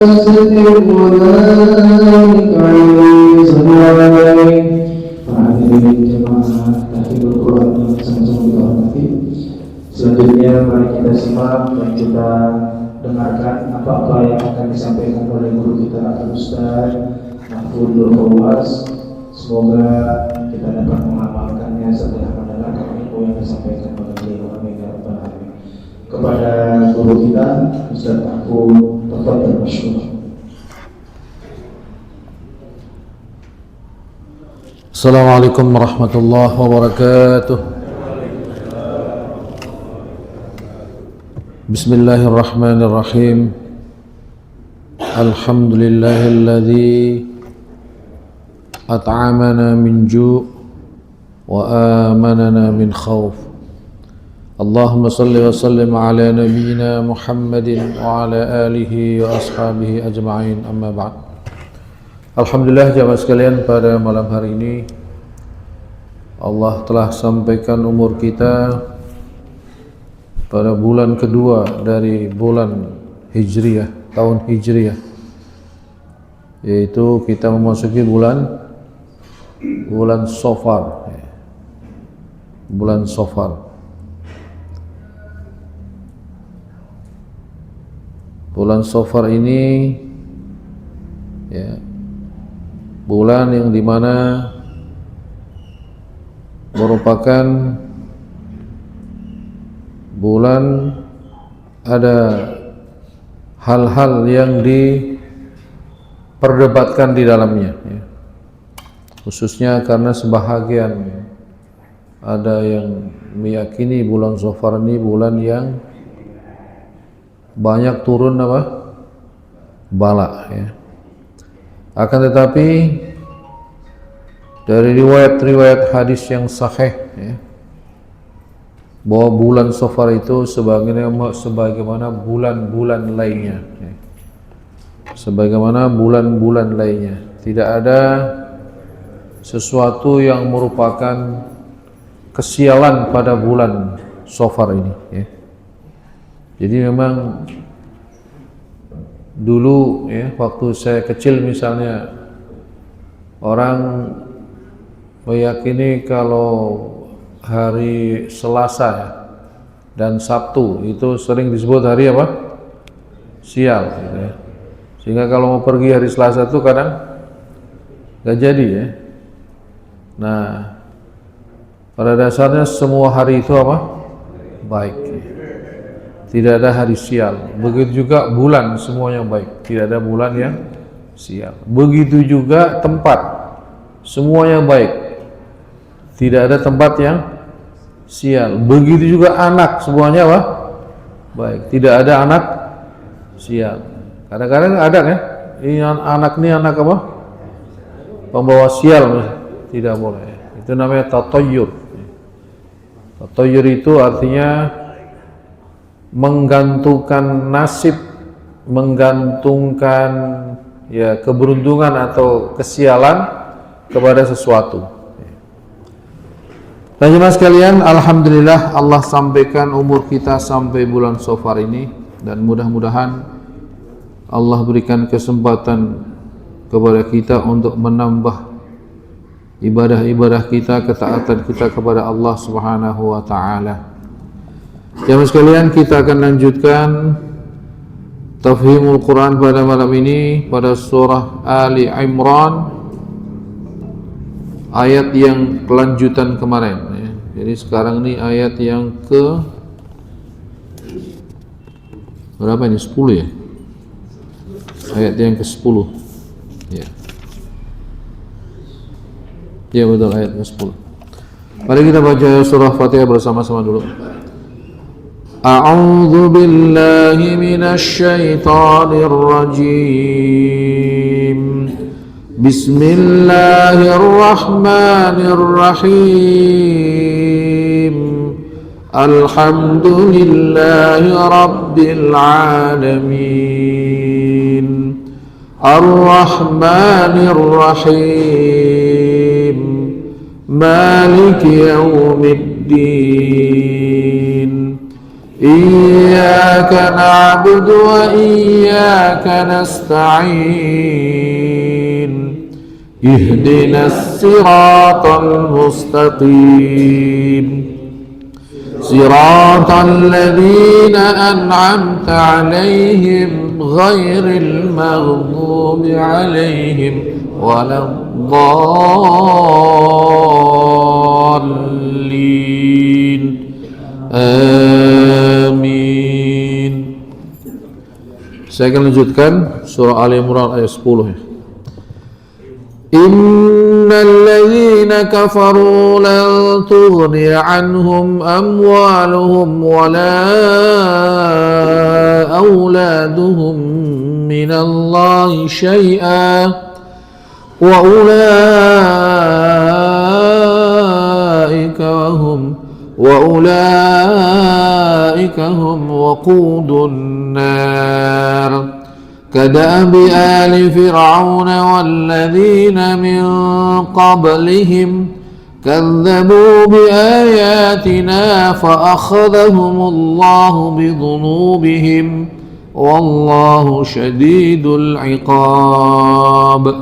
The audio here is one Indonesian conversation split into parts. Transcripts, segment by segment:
Hadirin jemaah Tahfidz Quran yang sama-sama kita hormati. Selanjutnya mari kita simak dan kita dengarkan apa-apa yang akan disampaikan oleh guru kita Al-Ustaz Mahfudul Fawaz. Semoga kita dapat mengamalkannya setelah mendengarkan ilmu yang disampaikan oleh beliau. Amin ya rabbal alamin. Kepada guru kita Ustaz Mahfud, tafadhal masykur. Assalamualaikum warahmatullahi wabarakatuh. Bismillahirrahmanirrahim. Alhamdulillahilladzi at'amana min ju' wa amanana min khawf. Allahumma salli wa sallim ala nabiyyina Muhammadin wa ala alihi wa ashabihi ajma'in, amma ba'd. Alhamdulillah jamaah sekalian, pada malam hari ini Allah telah sampaikan umur kita pada bulan kedua dari bulan Hijriyah, tahun Hijriyah, yaitu kita memasuki bulan Safar. Bulan Safar. Bulan Safar ini ya, bulan yang dimana merupakan bulan ada hal-hal yang diperdebatkan di dalamnya ya. Khususnya karena sebahagian ada yang meyakini bulan Safar ini bulan yang banyak turun bala ya. Akan tetapi dari riwayat-riwayat hadis yang sahih ya, bahwa bulan Safar itu sebagaimana bulan-bulan lainnya ya. Sebagaimana bulan-bulan lainnya, tidak ada sesuatu yang merupakan kesialan pada bulan Safar ini ya. Jadi memang dulu ya, waktu saya kecil misalnya, orang meyakini kalau hari Selasa ya, dan Sabtu itu sering disebut hari apa? Sial gitu ya. Sehingga kalau mau pergi hari Selasa itu kadang gak jadi ya. Nah, pada dasarnya semua hari itu apa? Baik ya. Tidak ada hari sial. Begitu juga bulan, semuanya baik. Tidak ada bulan yang sial. Begitu juga tempat, semuanya baik. Tidak ada tempat yang sial. Begitu juga anak, semuanya apa? Baik. Tidak ada anak sial. Kadang-kadang ada kan? Ini anak apa? Pembawa sial. Tidak boleh. Itu namanya tatayyur. Tatayyur itu artinya menggantungkan nasib, menggantungkan ya keberuntungan atau kesialan kepada sesuatu. Dan jemaah sekalian, alhamdulillah Allah sampaikan umur kita sampai bulan Safar ini, dan mudah-mudahan Allah berikan kesempatan kepada kita untuk menambah ibadah-ibadah kita, ketaatan kita kepada Allah Subhanahu wa taala. Jemaah sekalian, kita akan lanjutkan tafhimul Quran pada malam ini pada surah Ali Imran, ayat yang kelanjutan kemarin ya. Jadi sekarang ini ayat yang ke berapa ini? 10 ya? Ayat yang ke-10 ya. Ya betul, ayat ke-10. Mari kita baca surah Fatihah bersama-sama dulu. A'udzu billahi minasy syaithanir rajim. Bismillahirrahmanirrahim. Alhamdulillahi rabbil alamin. Ar-Rahmanir Rahim. Maliki yaumiddin. إياك نعبد وإياك نستعين اهدنا الصراط المستقيم صراط الذين أنعمت عليهم غير المغضوب عليهم ولا الضالين آمين. Saya akan lanjutkan surah Ali Imran ayat 10 ya. Innal ladzina kafaru lan tughni anhum amwaluhum wala auladuhum minallahi syai'a wa ulaika hum waqudun nar كدأب آل فرعون والذين من قبلهم كذبوا بآياتنا فأخذهم الله بذنوبهم والله شديد العقاب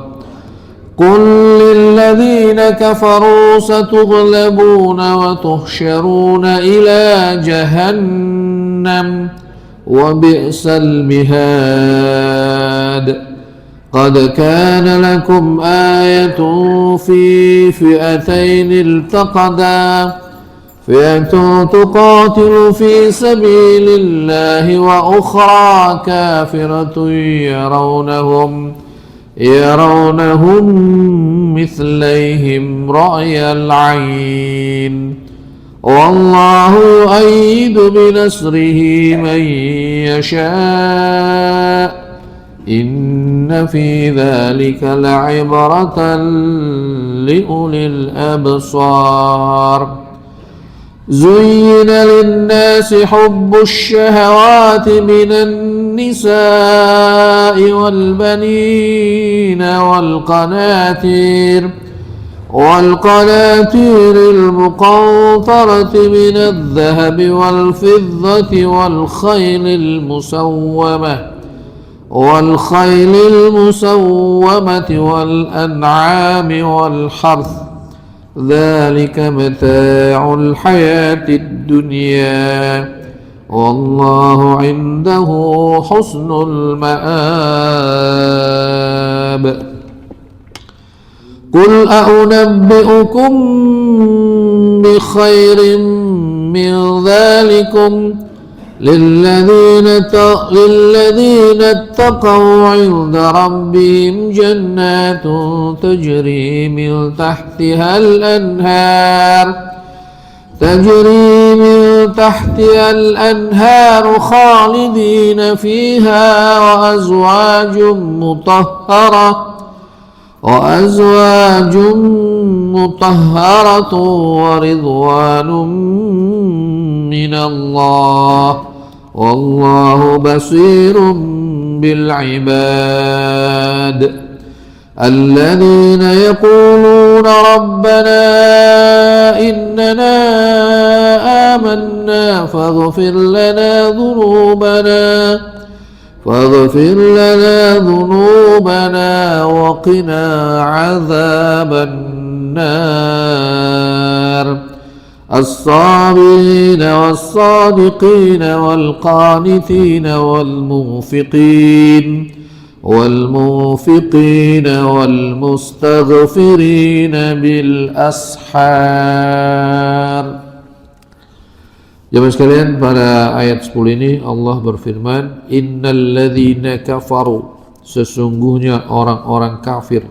قل للذين كفروا ستغلبون وتحشرون إلى جهنم وبئس المهاد قد كان لكم آية في فئتين التقتا فئة تقاتل في سبيل الله وأخرى كافرة يرونهم مثليهم رأي العين والله يؤيد بنصره من يشاء إن في ذلك لعبرة لأولي الأبصار زين للناس حب الشهوات من النساء والبنين والقناطير المقنطرة من الذهب والفضة والخيل المسومة والأنعام والحرث ذلك متاع الحياة الدنيا والله عنده حسن المآب قل أنبئكم بخير من ذلكم للذين اتقوا عند ربهم جنات تجري من تحتها الأنهار خالدين فيها وأزواج مطهرة ورضوان من الله والله بصير بالعباد الذين يقولون ربنا إننا آمنا فاغفر لنا ذنوبنا وقنا عذاب النار الصابرين والصادقين والقانتين والمنفقين والمستغفرين بالأسحار. Jemaah sekalian, pada ayat 10 ini Allah berfirman, innal ladzina kafaru, sesungguhnya orang-orang kafir,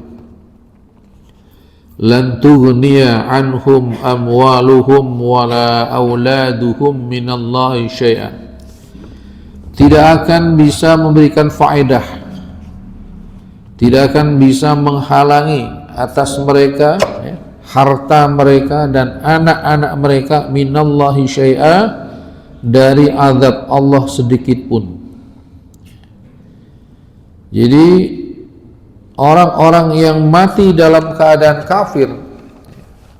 lan tughniya anhum amwaluhum wala auladuhum minallahi syai'a, tidak akan bisa memberikan faedah, tidak akan bisa menghalangi atas mereka harta mereka dan anak-anak mereka minallahi syai'a, dari azab Allah sedikit pun. Jadi orang-orang yang mati dalam keadaan kafir,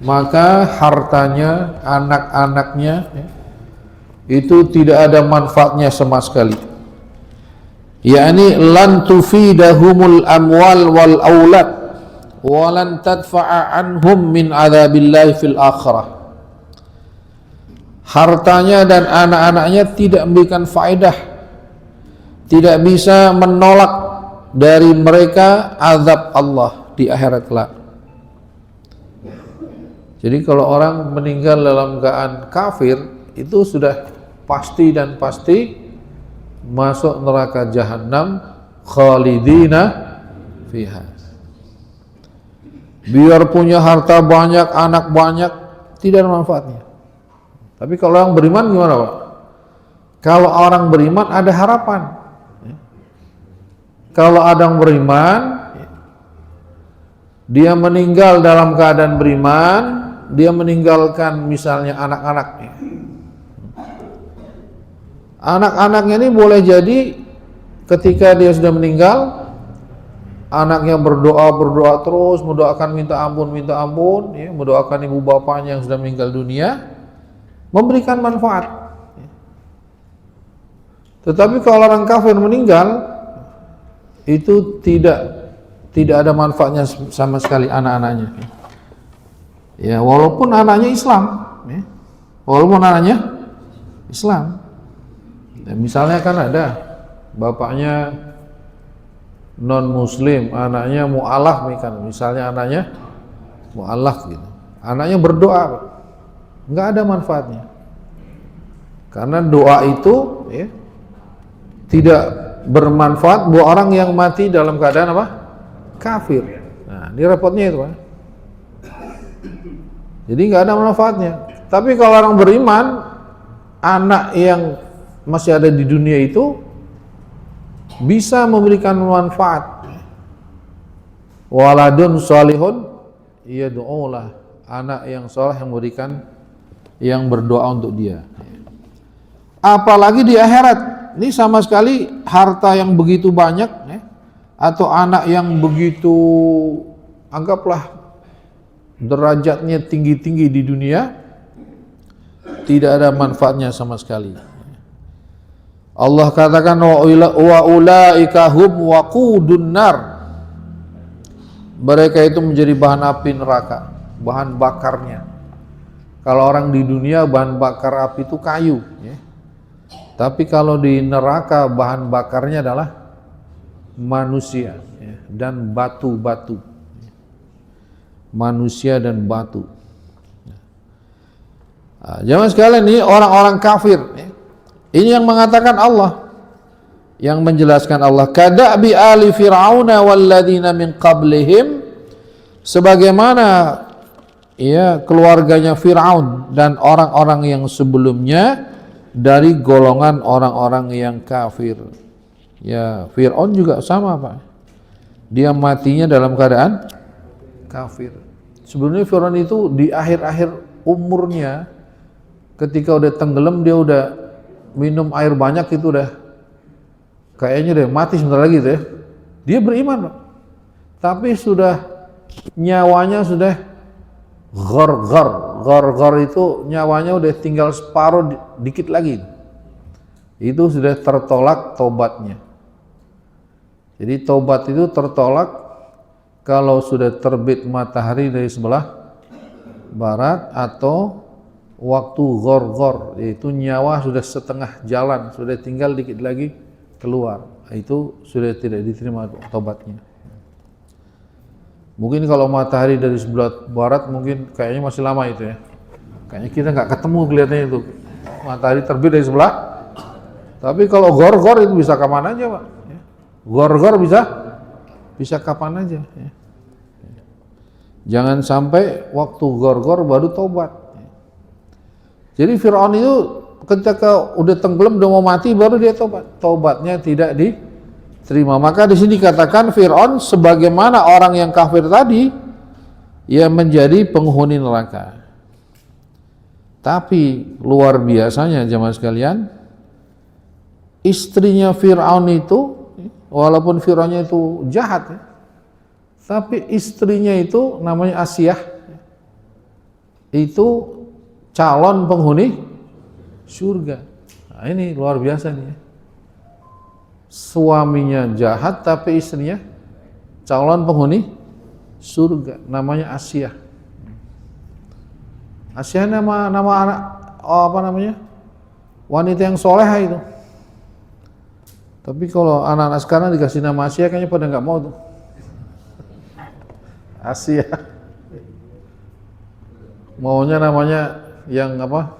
maka hartanya, anak-anaknya itu tidak ada manfaatnya sama sekali. Yakni lan tufidahumul amwal wal aulad wa lan tadfa'a anhum min adzabillahi fil akhirah. Hartanya dan anak-anaknya tidak memberikan faedah, tidak bisa menolak dari mereka azab Allah di akhirat kelak. Jadi kalau orang meninggal dalam keadaan kafir, itu sudah pasti dan pasti masuk neraka jahanam khalidina fiha. Biar punya harta banyak, anak banyak, tidak ada manfaatnya. Tapi kalau orang beriman gimana, Pak? Kalau orang beriman ada harapan. Kalau orang beriman, dia meninggal dalam keadaan beriman, dia meninggalkan misalnya anak-anaknya. Anak-anaknya ini boleh jadi ketika dia sudah meninggal, anaknya berdoa terus, mendoakan minta ampun, ya, mendoakan ibu bapaknya yang sudah meninggal dunia, memberikan manfaat. Tetapi kalau orang kafir meninggal, itu tidak ada manfaatnya sama sekali anak-anaknya. Ya, walaupun anaknya Islam, ya, walaupun anaknya Islam. Ya, misalnya kan ada bapaknya non muslim, anaknya mu'alaf, misalnya anaknya mu'alaf gitu. Anaknya berdoa, nggak ada manfaatnya. Karena doa itu ya, tidak bermanfaat buat orang yang mati dalam keadaan apa? Kafir. Nah, ini repotnya itu, Pak. Jadi nggak ada manfaatnya. Tapi kalau orang beriman, anak yang masih ada di dunia itu bisa memberikan manfaat. Waladun salihun yad'ulah, anak yang saleh yang memberikan, yang berdoa untuk dia. Apalagi di akhirat, ini sama sekali harta yang begitu banyak, ya, atau anak yang begitu, anggaplah derajatnya tinggi-tinggi di dunia, tidak ada manfaatnya sama sekali. Allah katakan wa ulaika hum waqudun nar. Mereka itu menjadi bahan api neraka, bahan bakarnya. Kalau orang di dunia bahan bakar api itu kayu, ya. Tapi kalau di neraka bahan bakarnya adalah manusia, ya, dan batu-batu. Manusia dan batu. Nah, jangan sekalian ini orang-orang kafir, ya. Ini yang mengatakan Allah, yang menjelaskan Allah, kadabi ali fir'auna walladzina min qablihim, sebagaimana ya keluarganya Fir'aun dan orang-orang yang sebelumnya dari golongan orang-orang yang kafir. Ya, Fir'aun juga sama, Pak. Dia matinya dalam keadaan kafir. Sebenarnya Fir'aun itu di akhir-akhir umurnya, ketika udah tenggelam, dia udah minum air banyak, itu udah kayaknya udah mati sebentar lagi tuh, ya. Dia beriman, Pak. Tapi sudah nyawanya sudah ghar itu nyawanya udah tinggal separuh, dikit lagi. Itu sudah tertolak tobatnya. Jadi tobat itu tertolak kalau sudah terbit matahari dari sebelah barat atau waktu ghar, yaitu nyawa sudah setengah jalan, sudah tinggal dikit lagi keluar. Itu sudah tidak diterima tobatnya. Mungkin kalau matahari dari sebelah barat mungkin kayaknya masih lama itu, ya. Kayaknya kita nggak ketemu kelihatannya itu matahari terbit dari sebelah. Tapi kalau ghar itu bisa kapan aja, Pak. Ghar bisa kapan aja, ya. Jangan sampai waktu ghar baru tobat. Jadi Fir'aun itu ketika udah tenggelam, udah mau mati, baru dia tobat. Tobatnya tidak diterima. Maka di sini dikatakan Fir'aun sebagaimana orang yang kafir tadi, ia menjadi penghuni neraka. Tapi luar biasanya jemaah sekalian, istrinya Fir'aun itu, walaupun Fir'aunnya itu jahat, ya, tapi istrinya itu namanya Asiyah, itu calon penghuni surga. Nah, ini luar biasa nih. Suaminya jahat tapi istrinya calon penghuni surga, namanya Asyah. Asyah nama anak apa namanya? Wanita yang soleha itu. Tapi kalau anak-anak sekarang dikasih nama Asyah kayaknya pada nggak mau tuh. Asyah. Maunya namanya yang apa?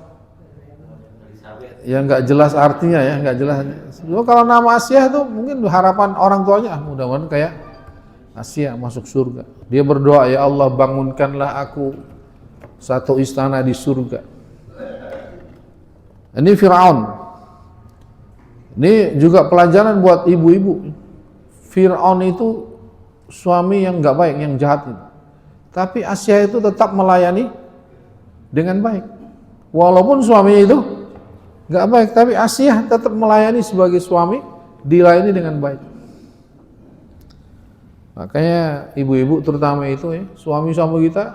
Yang nggak jelas artinya ya, nggak jelas. Kalau nama Asyah itu mungkin harapan orang tuanya, mudah-mudahan kayak Asyah masuk surga. Dia berdoa, ya Allah bangunkanlah aku satu istana di surga. Ini Fir'aun. Ini juga pelajaran buat ibu-ibu. Fir'aun itu suami yang nggak baik, yang jahat itu. Tapi Asyah itu tetap melayani dengan baik. Walaupun suaminya itu nggak baik, tapi Asyah tetap melayani sebagai suami, dilayani dengan baik. Makanya ibu-ibu terutama itu ya, suami-suami kita,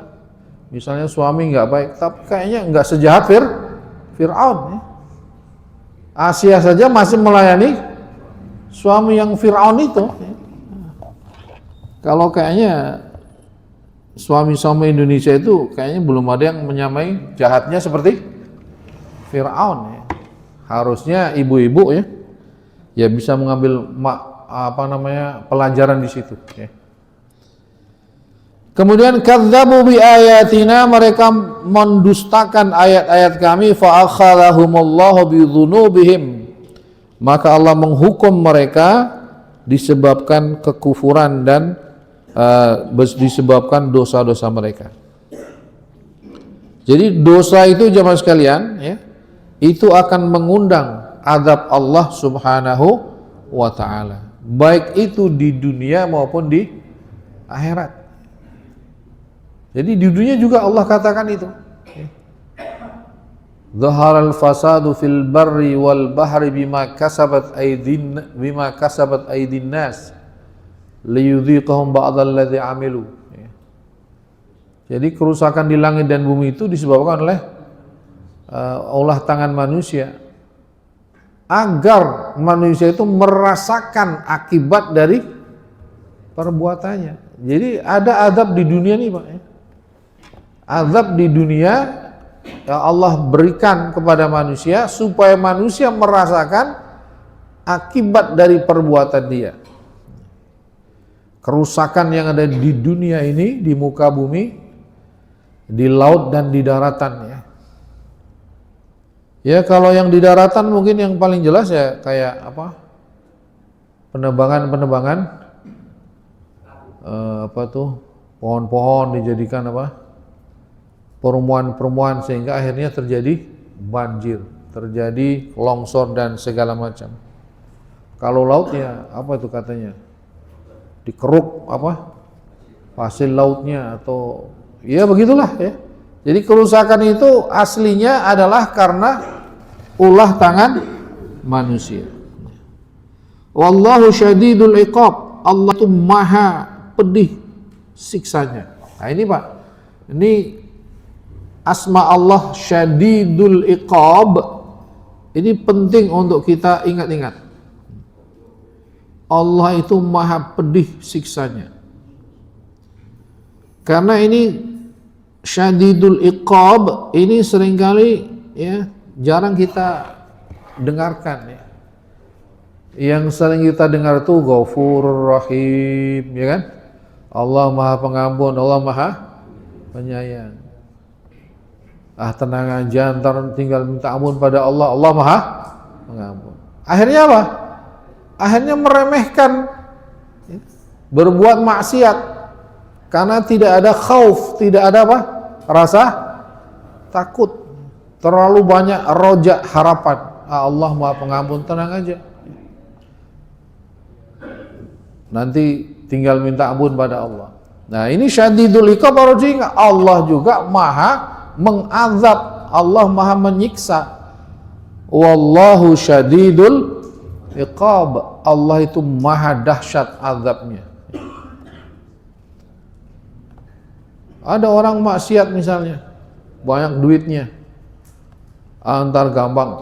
misalnya suami nggak baik, tapi kayaknya nggak sejahat Fir'aun ya. Asyah saja masih melayani suami yang Fir'aun itu. Kalau kayaknya suami-suami Indonesia itu kayaknya belum ada yang menyamai jahatnya seperti Fir'aun ya. Harusnya ibu-ibu ya bisa mengambil pelajaran di situ ya. Kemudian kadzabu bi ayatina, mereka mendustakan ayat-ayat kami, fa akhadhahumullahu bi dzunubihim, maka Allah menghukum mereka disebabkan kekufuran dan disebabkan dosa-dosa mereka. Jadi dosa itu jemaah sekalian ya, itu akan mengundang azab Allah Subhanahu wa taala, baik itu di dunia maupun di akhirat. Jadi di dunia juga Allah katakan itu. Zaharal fasadu fil barri wal bahri bima kasabat aydin nas liyudhiqahum ba'dalladzi amilu. Jadi kerusakan di langit dan bumi itu disebabkan oleh ulah tangan manusia, agar manusia itu merasakan akibat dari perbuatannya. Jadi ada azab di dunia nih Pak ya. Azab di dunia yang Allah berikan kepada manusia supaya manusia merasakan akibat dari perbuatan dia. Kerusakan yang ada di dunia ini, di muka bumi, di laut dan di daratan ya. Ya kalau yang di daratan mungkin yang paling jelas ya kayak apa? Penebangan pohon-pohon dijadikan apa? Perumahan sehingga akhirnya terjadi banjir, terjadi longsor dan segala macam. Kalau laut ya apa itu katanya? Dikeruk apa? Hasil lautnya atau ya begitulah ya. Jadi kerusakan itu aslinya adalah karena ulah tangan manusia. Wallahu syadidul iqab. Allah itu maha pedih siksanya. Nah ini Pak, ini asma Allah syadidul iqab, ini penting untuk kita ingat-ingat. Allah itu maha pedih siksanya. Karena ini syadidul iqab, ini seringkali ya jarang kita dengarkan ya. Yang sering kita dengar itu Ghafurur Rahim, ya kan? Allah maha pengampun, Allah maha penyayang. Tenang aja, ntar tinggal minta ampun pada Allah, Allah maha pengampun. Akhirnya apa? Akhirnya meremehkan berbuat maksiat karena tidak ada khauf, tidak ada apa? Rasa takut. Terlalu banyak rojak harapan. Allah maha pengampun, tenang aja. Nanti tinggal minta ampun pada Allah. Nah ini syadidul iqab, Allah juga maha mengazab, Allah maha menyiksa. Wallahu syadidul iqab, Allah itu maha dahsyat azabnya. Ada orang maksiat misalnya, banyak duitnya, antar gampang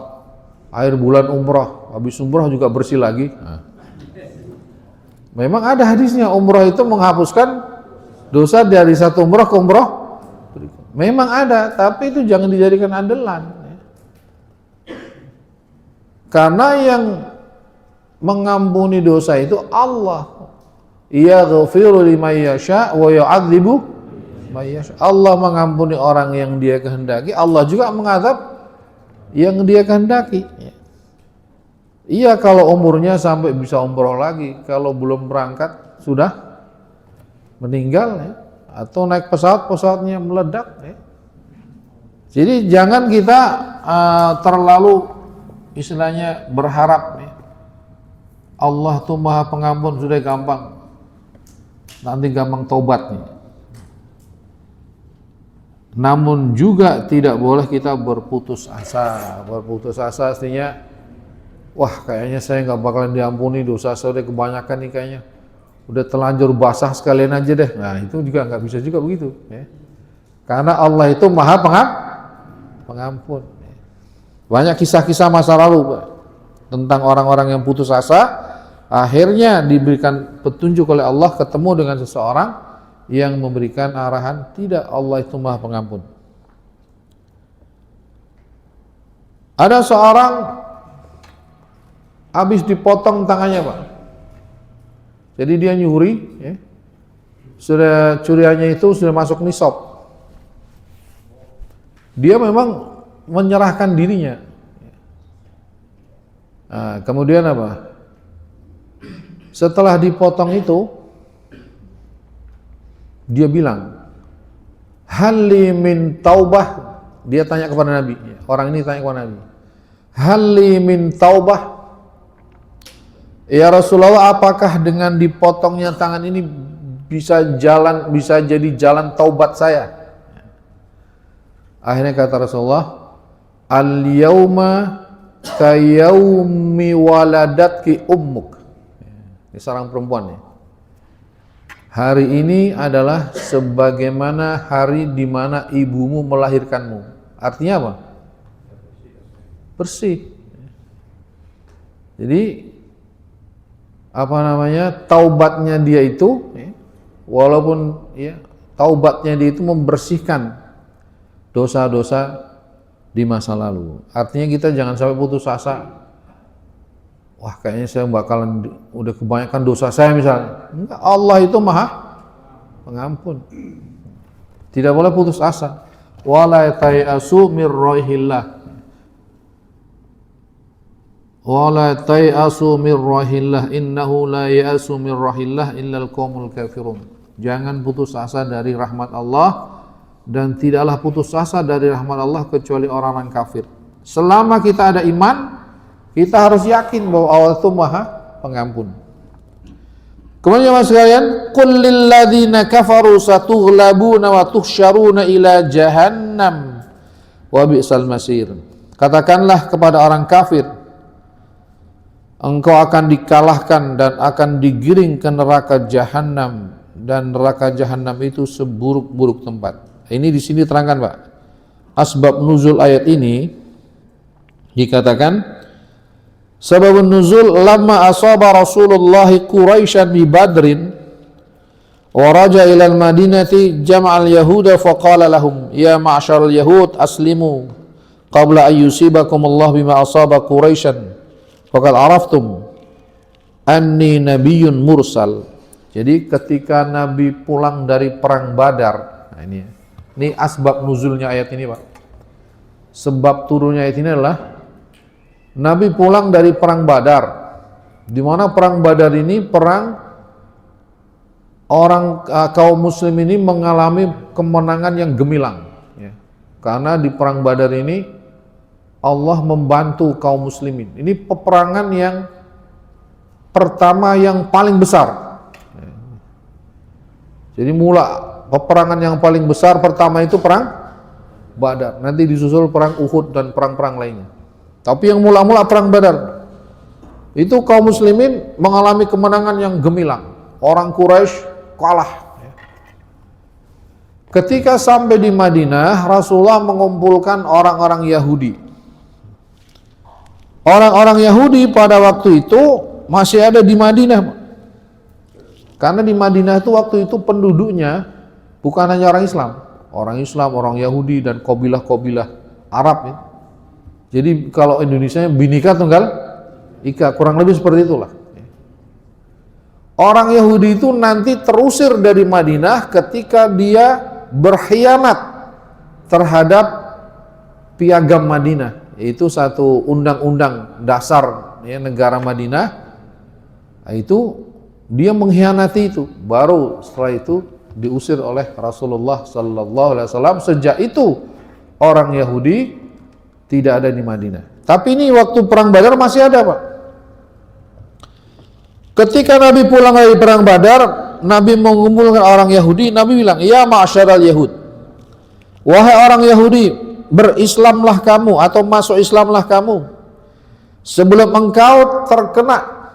air bulan umrah, habis umrah juga bersih lagi. Nah. Memang ada hadisnya, umrah itu menghapuskan dosa dari satu umrah ke umrah. Memang ada, tapi itu jangan dijadikan andalan. Karena yang mengampuni dosa itu Allah. Yaghfiru liman yasha wa yu'adzibu man yasha. Allah mengampuni orang yang Dia kehendaki, Allah juga mengadab yang Dia kehendaki. Iya, kalau umurnya sampai bisa umroh lagi, kalau belum berangkat sudah meninggal ya. Atau naik pesawatnya meledak ya. Jadi jangan kita terlalu istilahnya berharap ya. Allah tuh Maha Pengampun, sudah gampang, nanti gampang taubat nih. Namun juga tidak boleh kita berputus asa. Berputus asa artinya, wah kayaknya saya nggak bakalan diampuni, dosa saya udah kebanyakan nih kayaknya, udah telanjur basah sekalian aja deh. Nah itu juga nggak bisa juga begitu ya. Karena Allah itu Maha Pengampun. Banyak kisah-kisah masa lalu Pak, tentang orang-orang yang putus asa, akhirnya diberikan petunjuk oleh Allah, ketemu dengan seseorang yang memberikan arahan, tidak, Allah itu Maha Pengampun. Ada seorang habis dipotong tangannya Pak, jadi dia nyuri ya. Sudah curiannya itu sudah masuk nisab, dia memang menyerahkan dirinya. Nah, kemudian apa? Setelah dipotong itu, dia bilang, "Halli min taubah." Dia tanya kepada Nabi. Orang ini tanya kepada Nabi, "Halli min taubah?" Ya Rasulullah, apakah dengan dipotongnya tangan ini bisa jadi jalan taubat saya? Akhirnya kata Rasulullah, "Al-yauma kayaumi waladatki ummuk." Ini seorang perempuan ya. Hari ini adalah sebagaimana hari di mana ibumu melahirkanmu. Artinya apa? Bersih. Jadi taubatnya dia itu ya, walaupun ya, taubatnya dia itu membersihkan dosa-dosa di masa lalu. Artinya kita jangan sampai putus asa. Wah kayaknya saya bakalan udah kebanyakan dosa saya misalnya. Enggak, Allah itu Maha Pengampun. Tidak boleh putus asa. Wala tayasu mir rohillah. Wala tayasu mir rohillah. Innahu la yasu mir rohillah illal qaumul kafirun. Jangan putus asa dari rahmat Allah, dan tidaklah putus asa dari rahmat Allah kecuali orang-orang kafir. Selama kita ada iman, kita harus yakin bahwa Allah itu Maha Pengampun. Kemudian mas sekalian, qul lil ladzina kafaru satughlabuna wa tuhsyaruna ila jahannam wa bi'sal masir. Katakanlah kepada orang kafir, engkau akan dikalahkan dan akan digiring ke neraka Jahannam, dan neraka Jahannam itu seburuk-buruk tempat. Ini di sini terangkan Pak, asbab nuzul ayat ini dikatakan sababun nuzul lamma asaba Rasulullah Quraisyan bi Badrin wa raja ila al-Madinati jama'al yahuda faqala lahum ya ma'syaral yahud aslimu qabla an yusibakum Allah bima asaba Quraisyan faqad araftum anni nabiyyun mursal. Jadi ketika Nabi pulang dari perang Badar, nah ini asbab nuzulnya ayat ini Pak. Sebab turunnya ayat ini adalah Nabi pulang dari perang Badar, di mana perang Badar ini perang orang kaum muslim ini mengalami kemenangan yang gemilang ya. Karena di perang Badar ini Allah membantu kaum muslimin. Ini peperangan yang pertama yang paling besar. Jadi peperangan yang paling besar pertama itu perang Badar, nanti disusul perang Uhud dan perang-perang lainnya. Tapi yang mula-mula perang Badar itu kaum muslimin mengalami kemenangan yang gemilang. Orang Quraisy kalah. Ketika sampai di Madinah, Rasulullah mengumpulkan orang-orang Yahudi. Orang-orang Yahudi pada waktu itu masih ada di Madinah. Karena di Madinah itu waktu itu penduduknya bukan hanya orang Islam, orang Yahudi dan kabilah-kabilah Arab ya. Jadi kalau Indonesia Bhinneka Tunggal Ika, kurang lebih seperti itulah. Orang Yahudi itu nanti terusir dari Madinah ketika dia berkhianat terhadap piagam Madinah, yaitu satu undang-undang dasar ya, negara Madinah. Itu dia mengkhianati itu, baru setelah itu diusir oleh Rasulullah sallallahu alaihi wasallam. Sejak itu orang Yahudi tidak ada di Madinah. Tapi ini waktu perang Badar masih ada, Pak. Ketika Nabi pulang dari perang Badar, Nabi mengumpulkan orang Yahudi. Nabi bilang, "Ya ma'syaral Yahud, wahai orang Yahudi, berislamlah kamu atau masuk Islamlah kamu sebelum engkau terkena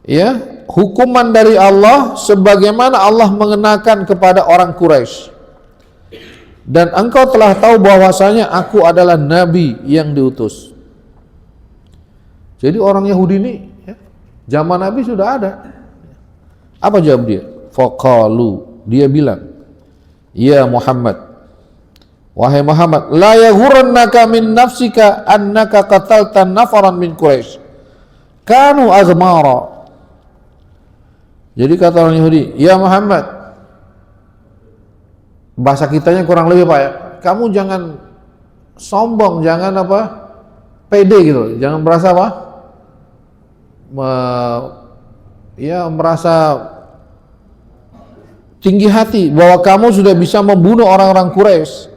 ya hukuman dari Allah sebagaimana Allah mengenakan kepada orang Quraisy. Dan engkau telah tahu bahwasanya aku adalah nabi yang diutus." Jadi orang Yahudi ini ya, zaman Nabi sudah ada. Apa jawab dia? Faqalu, dia bilang, "Ya Muhammad, wahai Muhammad, la yaghurrannaka min nafsika annaka qatalta nafaran min Quraisy kanu azmara." Jadi kata orang Yahudi, "Ya Muhammad," bahasa kitanya kurang lebih Pak ya, kamu jangan sombong, jangan apa pede gitu, jangan merasa apa merasa tinggi hati bahwa kamu sudah bisa membunuh orang-orang Quraisy.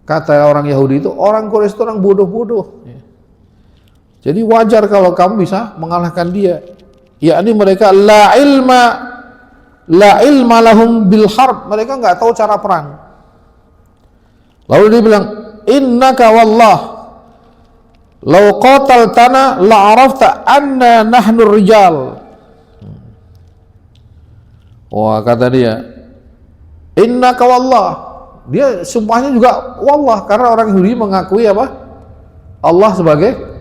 Kata orang Yahudi itu, orang Quraisy itu orang bodoh-bodoh. Jadi wajar kalau kamu bisa mengalahkan dia. Yakni mereka la ilma lahum bil harb, mereka nggak tahu cara perang. Lalu dia bilang, "Innaka wallah law qataltana la arafta anna nahnu rijal." Wah, kata dia, "Innaka wallah." Dia sumpahnya juga wallah, karena orang Yahudi mengakui apa? Allah sebagai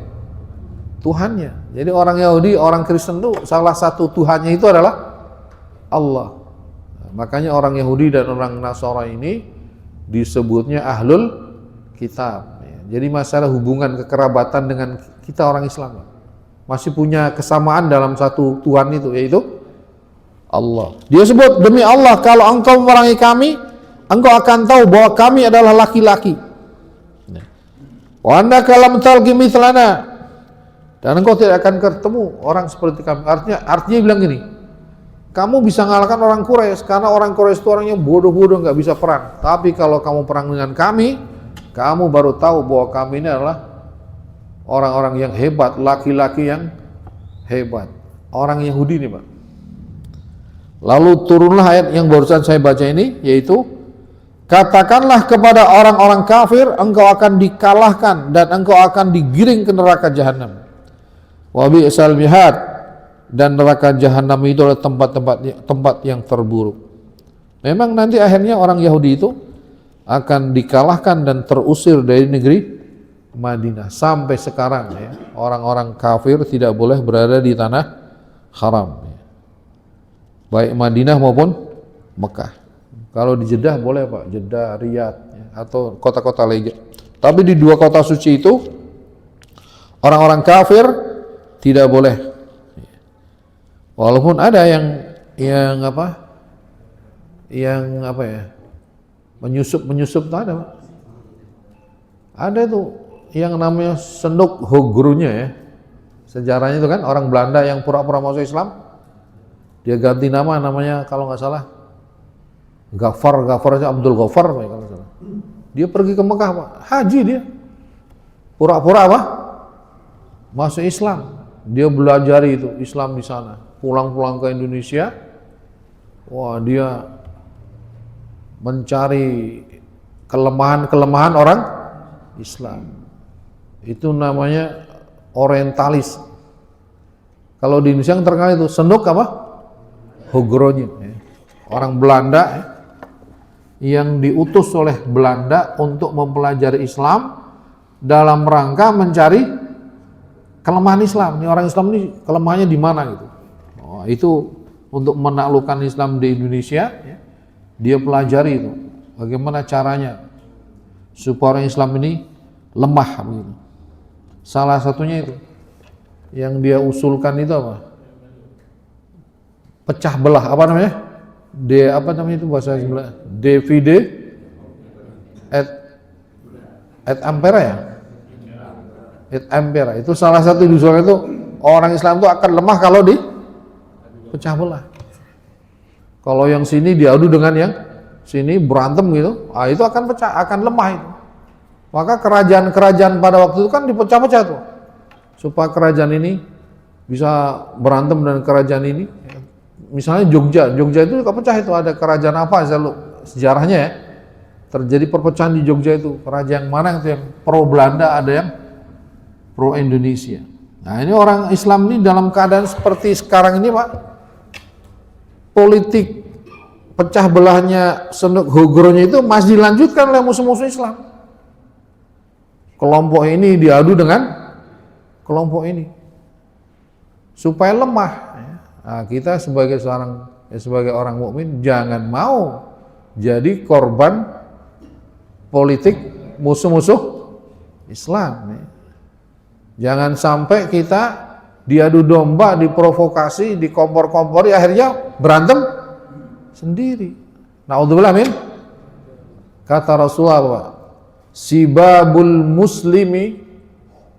Tuhannya. Jadi orang Yahudi, orang Kristen itu salah satu Tuhannya itu adalah Allah. Makanya orang Yahudi dan orang Nasara ini disebutnya ahlul kitab. Jadi masalah hubungan kekerabatan dengan kita orang Islam masih punya kesamaan dalam satu Tuhan itu, yaitu Allah. Dia sebut, "Demi Allah, kalau engkau memerangi kami, engkau akan tahu bahwa kami adalah laki-laki. Wa annaka lam talqi mithlana." Dan engkau tidak akan ketemu orang seperti kami. Artinya bilang gini, kamu bisa mengalahkan orang Quraisy karena orang Quraisy itu orangnya bodoh-bodoh, nggak bisa perang. Tapi kalau kamu perang dengan kami, kamu baru tahu bahwa kami ini adalah orang-orang yang hebat, laki-laki yang hebat. Orang Yahudi ini, Pak. Lalu turunlah ayat yang barusan saya baca ini, yaitu katakanlah kepada orang-orang kafir, engkau akan dikalahkan dan engkau akan digiring ke neraka jahanam. Wa bi'sal mihad, dan neraka jahanam itu adalah tempat yang terburuk. Memang nanti akhirnya orang Yahudi itu akan dikalahkan dan terusir dari negeri Madinah. Sampai sekarang ya, orang-orang kafir tidak boleh berada di tanah haram ya. Baik Madinah maupun Mekah. Kalau di Jeddah boleh Pak, Jeddah, Riyadh ya, atau kota-kota lainnya. Tapi di dua kota suci itu orang-orang kafir tidak boleh. Walaupun ada yang menyusup tuh ada, Pak. Ada tuh yang namanya Senduk Hogrunya ya. Sejarahnya itu kan orang Belanda yang pura-pura masuk Islam. Dia ganti namanya kalau nggak salah Ghaffar Abdul Ghaffar kalau nggak salah. Dia pergi ke Mekah, Pak. Haji dia. Pura-pura apa? Masuk Islam. Dia belajar itu Islam di sana. Pulang-pulang ke Indonesia, wah dia mencari kelemahan orang Islam. Itu namanya orientalis. Kalau di Indonesia yang terkenal itu Senduk apa? Hogronje. Orang Belanda yang diutus oleh Belanda untuk mempelajari Islam dalam rangka mencari kelemahan Islam. Ini orang Islam ini kelemahannya di mana gitu. Oh, itu untuk menaklukkan Islam di Indonesia, ya, dia pelajari itu bagaimana caranya supaya orang Islam ini lemah begitu. Salah satunya itu yang dia usulkan itu apa? Pecah belah, apa namanya? Apa namanya itu bahasa Inggris? Divide et impera ya? Et impera. Itu salah satu usulan itu orang Islam itu akan lemah kalau pecah belah. Kalau yang sini diadu dengan yang sini berantem gitu, itu akan pecah, akan lemah itu. Maka kerajaan-kerajaan pada waktu itu kan dipecah-pecah tuh, supaya kerajaan ini bisa berantem dengan kerajaan ini. Misalnya Jogja itu juga pecah itu, ada kerajaan apa sejarahnya ya, terjadi perpecahan di Jogja itu, kerajaan mana itu yang pro Belanda, ada yang pro Indonesia. Nah ini orang Islam ini dalam keadaan seperti sekarang ini Pak, politik pecah belahnya Senduk Hogronya itu masih dilanjutkan oleh musuh-musuh Islam. Kelompok ini diadu dengan kelompok ini supaya lemah. Nah, kita sebagai orang mukmin jangan mau jadi korban politik musuh-musuh Islam. Jangan sampai kita diadu domba, diprovokasi, dikompor-kompori, akhirnya berantem sendiri. Naudzubillah min. Kata Rasulullah, Pak, sibabul muslimi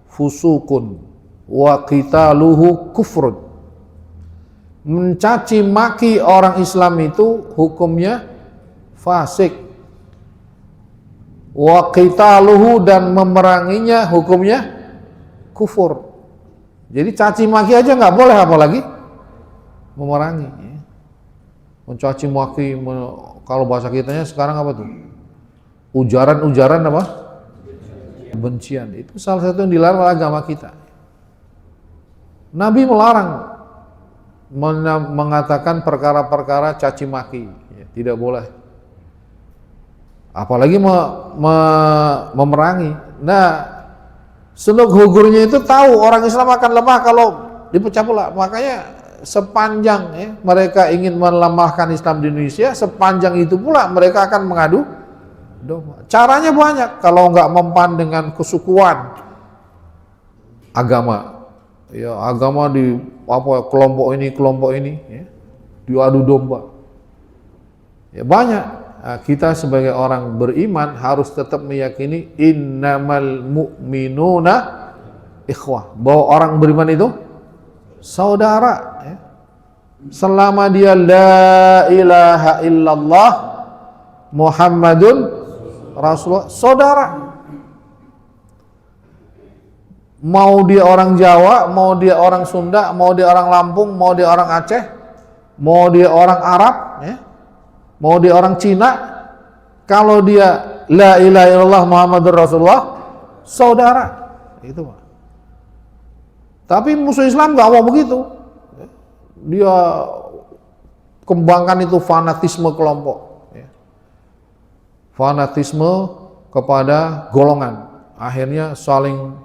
fusukun wa qitaluhu kufrun. Mencaci maki orang Islam itu hukumnya fasik. Wa qitaluhu, dan memeranginya hukumnya kufur. Jadi caci maki aja nggak boleh, apalagi memerangi. Mencaci maki, kalau bahasa kitanya sekarang apa tuh? Ujaran-ujaran apa? Kebencian. Itu salah satu yang dilarang oleh agama kita. Nabi melarang mengatakan perkara-perkara caci maki, tidak boleh. Apalagi memerangi. Nah, Senduk Hogurnya itu tahu orang Islam akan lemah kalau dipecah belah. Makanya sepanjang mereka ingin melemahkan Islam di Indonesia, sepanjang itu pula mereka akan mengadu domba. Caranya banyak, kalau nggak mempan dengan kesukuan agama, ya agama di kelompok ini, ya, diadu domba. Ya banyak. Nah, kita sebagai orang beriman harus tetap meyakini innamal mu'minuna ikhwah, bahwa orang beriman itu saudara, ya. Selama dia la ilaha illallah Muhammadun Rasulullah, saudara. Mau dia orang Jawa, mau dia orang Sunda, mau dia orang Lampung, mau dia orang Aceh, mau dia orang Arab, ya, mau dia orang Cina, kalau dia la ilaha illallah Muhammadur Rasulullah, saudara. Itu Pak. Tapi musuh Islam nggak mau begitu. Dia kembangkan itu fanatisme kelompok, ya. Fanatisme kepada golongan. Akhirnya saling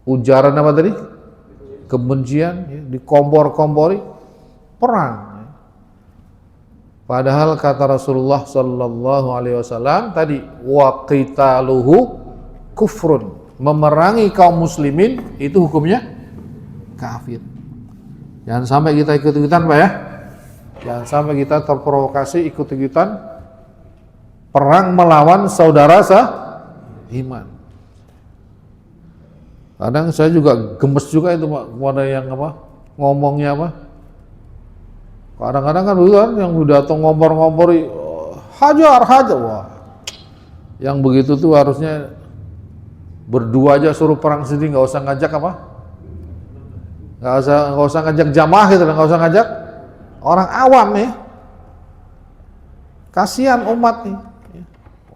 ujaran apa tadi? Kebencian, ya, dikompor-kompori, perang. Ya. Padahal kata Rasulullah Sallallahu Alaihi Wasallam tadi, wa qitaluhu kufrun, memerangi kaum muslimin itu hukumnya kafir. Jangan sampai kita ikut-ikutan Pak ya. Jangan sampai kita terprovokasi ikut-ikutan perang melawan saudara seiman. Kadang saya juga gemes juga itu Pak, kepada yang ngomongnya apa. Kadang-kadang kan begitu kan, yang udah ngompor-ngompori hajar. Wah. Yang begitu tuh harusnya berdua aja suruh perang sendiri, nggak usah ngajak apa? Nggak usah ngajak jamaah gitu, nggak usah ngajak orang awam ya. Kasihan umat nih,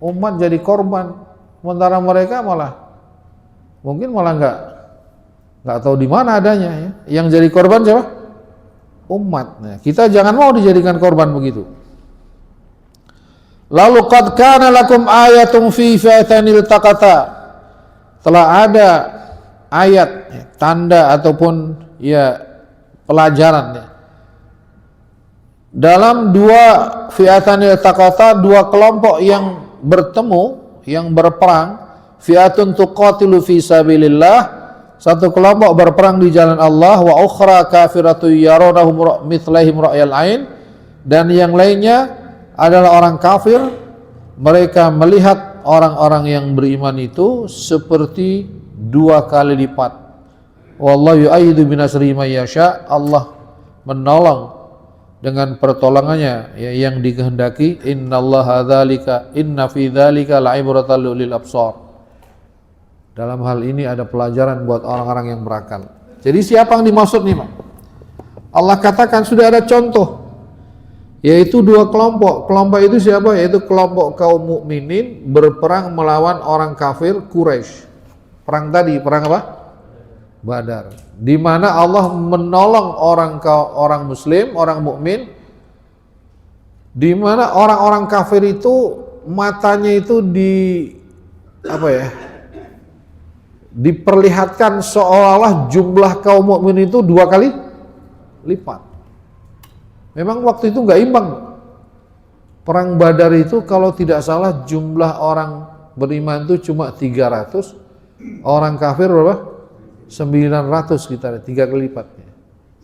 umat jadi korban, sementara mereka mungkin malah nggak tahu di mana adanya ya. Yang jadi korban siapa? Umat. Nah, kita jangan mau dijadikan korban begitu. Lalu qad kana lakum ayatun fi fi'atanil taqata. Telah ada ayat, tanda ataupun ya pelajaran ya. Dalam dua fi'atanil taqata, dua kelompok yang bertemu, yang berperang, fi'atun tuqatilu fi sabilillah, satu kelompok berperang di jalan Allah, wa ukhra kafiratu yaronahum mithlaihim ra'yal ain, dan yang lainnya adalah orang kafir, mereka melihat orang-orang yang beriman itu seperti dua kali lipat. Wallahu yu'ayyidu binasrihi may yasha, Allah menolong dengan pertolongannya ya, yang dikehendaki. Innallaha dzalika inna fi dzalika la'ibratan lil absar. Dalam hal ini ada pelajaran buat orang-orang yang berakal. Jadi siapa yang dimaksud nih, Pak? Allah katakan sudah ada contoh, yaitu dua kelompok. Kelompok itu siapa? Yaitu kelompok kaum mukminin berperang melawan orang kafir Quraisy. Perang tadi, perang apa? Badar. Di mana Allah menolong orang muslim, orang mukmin, di mana orang-orang kafir itu matanya itu diperlihatkan seolah-olah jumlah kaum mukmin itu dua kali lipat. Memang waktu itu nggak imbang. Perang Badar itu kalau tidak salah jumlah orang beriman itu cuma 300, orang kafir berapa? 900 sekitar, 3 kali lipatnya.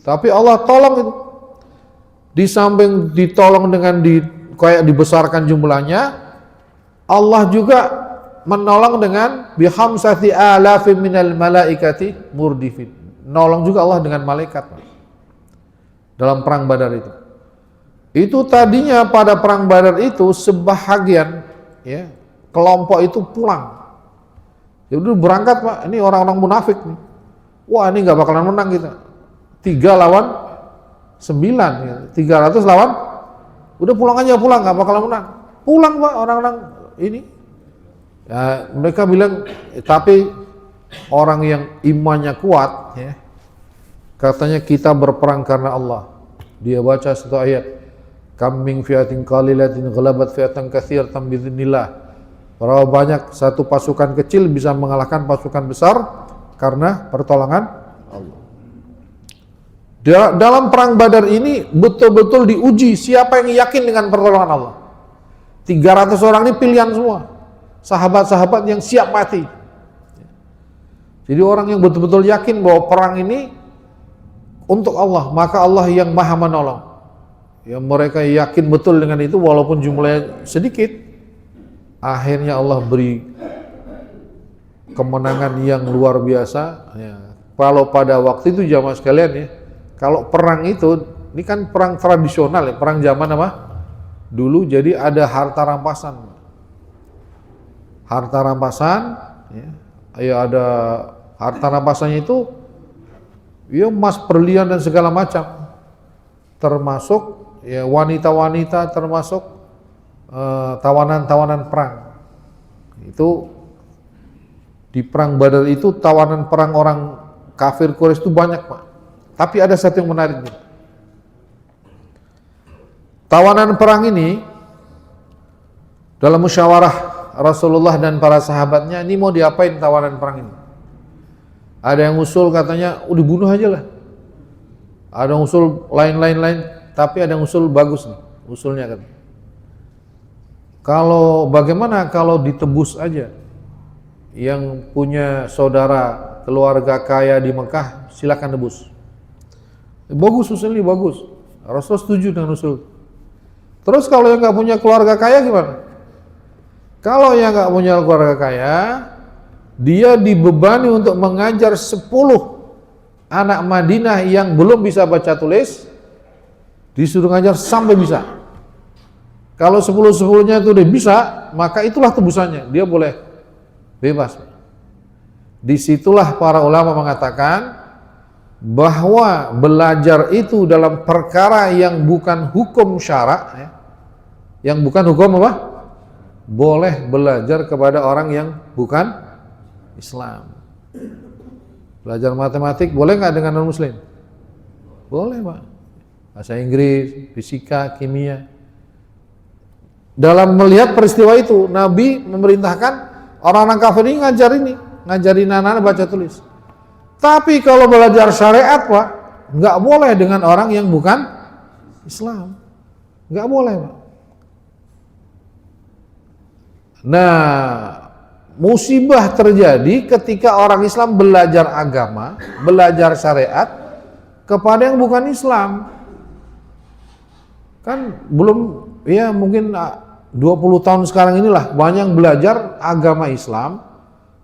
Tapi Allah tolong itu. Di samping ditolong dengan kayak dibesarkan jumlahnya, Allah juga menolong dengan bihamsati alafin minal malaikati murdifin. Nolong juga Allah dengan malaikat dalam perang Badar itu. Itu tadinya pada perang Badar itu sebahagian ya kelompok itu pulang. Jadi berangkat, Pak, ini orang-orang munafik nih. Wah, ini nggak bakalan menang kita. 3 lawan 9, ya. 300 lawan, udah pulang aja, pulang, nggak bakalan menang. Pulang, Pak, orang-orang ini. Ya, mereka bilang, tapi orang yang imannya kuat, ya, katanya kita berperang karena Allah. Dia baca satu ayat, kam min fi'atin qalilatin ghalabat fi'atan katsiratan biidznillah. Berapa banyak satu pasukan kecil bisa mengalahkan pasukan besar karena pertolongan Allah. Dalam perang Badar ini betul-betul diuji siapa yang yakin dengan pertolongan Allah. 300 orang ini pilihan semua, sahabat-sahabat yang siap mati. Jadi orang yang betul-betul yakin bahwa perang ini untuk Allah, maka Allah yang maha menolong. Ya, mereka yakin betul dengan itu walaupun jumlahnya sedikit. Akhirnya Allah beri kemenangan yang luar biasa. Ya. Kalau pada waktu itu jamaah sekalian ya, kalau perang itu, ini kan perang tradisional ya, perang zaman apa? Dulu jadi ada harta rampasan. Harta rampasan, ya ada harta rampasannya itu, ya emas, berlian dan segala macam. Termasuk ya wanita-wanita, termasuk tawanan-tawanan perang. Itu di perang Badar itu tawanan perang orang kafir Quraisy itu banyak, Pak. Tapi ada satu yang menarik nih. Tawanan perang ini dalam musyawarah Rasulullah dan para sahabatnya, ini mau diapain tawanan perang ini? Ada yang usul katanya, dibunuh aja lah. Ada yang usul lain, tapi ada yang usul bagus nih, usulnya kan. Kalau bagaimana kalau ditebus aja? Yang punya saudara keluarga kaya di Mekah, silakan tebus. Bagus, usul ini bagus. Rasul setuju dengan usul. Terus kalau yang nggak punya keluarga kaya gimana? Kalau yang nggak punya keluarga kaya, dia dibebani untuk mengajar 10 anak Madinah yang belum bisa baca tulis, disuruh ngajar sampai bisa. Kalau 10-10-nya itu udah bisa, maka itulah tebusannya, dia boleh bebas. Disitulah para ulama mengatakan bahwa belajar itu dalam perkara yang bukan hukum syarak, ya, yang bukan hukum apa? Boleh belajar kepada orang yang bukan Islam. Belajar matematik boleh nggak dengan non muslim? Boleh, Pak. Bahasa Inggris, fisika, kimia. dalam melihat peristiwa itu, Nabi memerintahkan orang-orang kafir ini ngajarin anak-anak baca tulis. Tapi kalau belajar syariat, Pak, nggak boleh dengan orang yang bukan Islam. Nggak boleh, Pak. Nah, musibah terjadi ketika orang Islam belajar agama, belajar syariat kepada yang bukan Islam. Kan belum, ya mungkin 20 tahun sekarang inilah banyak yang belajar agama Islam,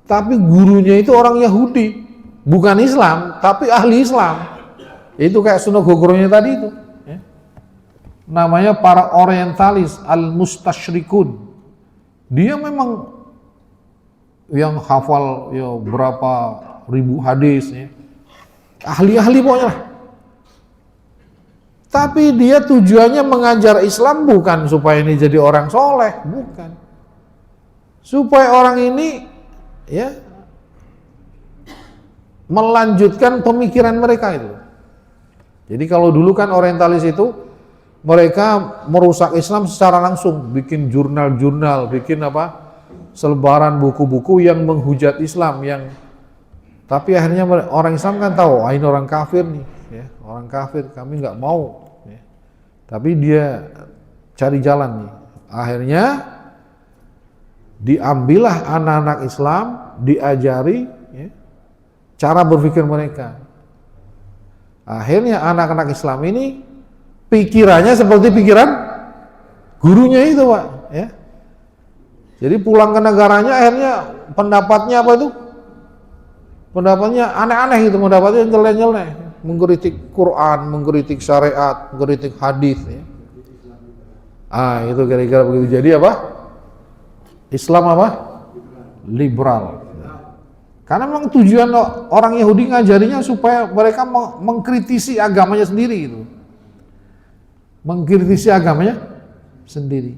tapi gurunya itu orang Yahudi, bukan Islam, tapi ahli Islam. Itu kayak Sunan Gogoronya tadi itu. Ya. Namanya para orientalis, al-mustasyrikun. Dia memang yang hafal ya berapa ribu hadis, ya. Ahli-ahli pokoknya lah. Tapi dia tujuannya mengajar Islam bukan supaya ini jadi orang soleh, bukan. Supaya orang ini ya melanjutkan pemikiran mereka itu. Jadi kalau dulu kan orientalis itu mereka merusak Islam secara langsung, bikin jurnal-jurnal, bikin selebaran buku-buku yang menghujat Islam, tapi akhirnya orang Islam kan tahu, ini orang kafir nih, ya, orang kafir, kami nggak mau, ya. Tapi dia cari jalan nih, akhirnya diambillah anak-anak Islam, diajari ya, cara berpikir mereka. Akhirnya anak-anak Islam ini pikirannya seperti pikiran gurunya itu, Pak, ya. Jadi pulang ke negaranya akhirnya pendapatnya apa itu? Pendapatnya aneh-aneh gitu, pendapatnya nyeleneh, mengkritik Quran, mengkritik syariat, mengkritik hadis, ya. Itu kira-kira begitu. Jadi apa? Islam apa? Liberal. Karena memang tujuan orang Yahudi ngajarinya supaya mereka mengkritisi agamanya sendiri gitu. Mengkritisi agamanya sendiri.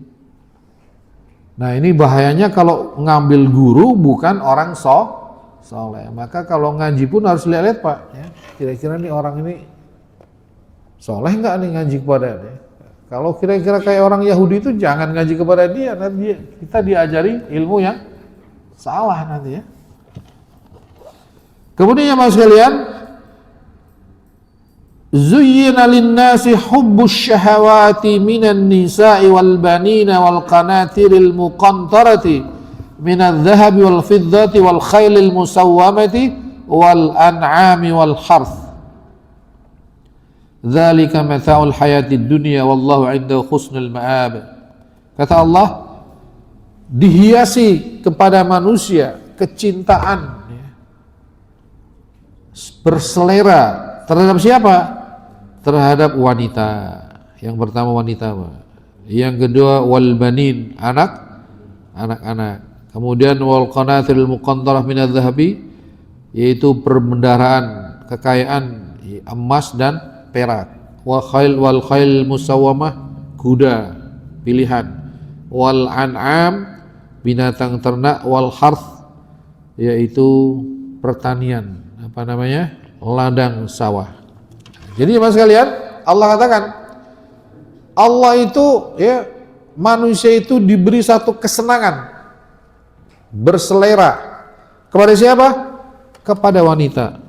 Nah, ini bahayanya kalau ngambil guru bukan orang soleh. Maka kalau ngaji pun harus lihat-lihat, Pak, ya. Kira-kira nih orang ini soleh nggak nih ngaji kepada dia. Kalau kira-kira kayak orang Yahudi itu jangan ngaji kepada dia, nanti kita diajari ilmu yang salah nanti, ya. Kemudian Mas sekalian, zuyyina lin-nasi hubbus syahawati minan nisa'i wal banina wal qanatiril muqantarati minadh dhahabi wal fiddati wal khailil musawwamati wal an'ami wal harth. Dzalika mata'ul hayatid dunya wallahu 'indahu husnul ma'ab. Kata Allah, dihiasi kepada manusia kecintaan, berselera terhadap siapa? Terhadap wanita. Yang pertama wanita, Pak. Yang kedua wal banin, anak-anak. Kemudian wal qanatiril muqantarah minadh dhahabi, yaitu perbendaharaan, kekayaan emas dan perak. Wal khail musawwamah, kuda pilihan. Wal an'am, binatang ternak. Wal harth, yaitu pertanian, ladang sawah. Jadi Mas sekalian, Allah katakan, Allah itu ya, manusia itu diberi satu kesenangan berselera kepada siapa? Kepada wanita.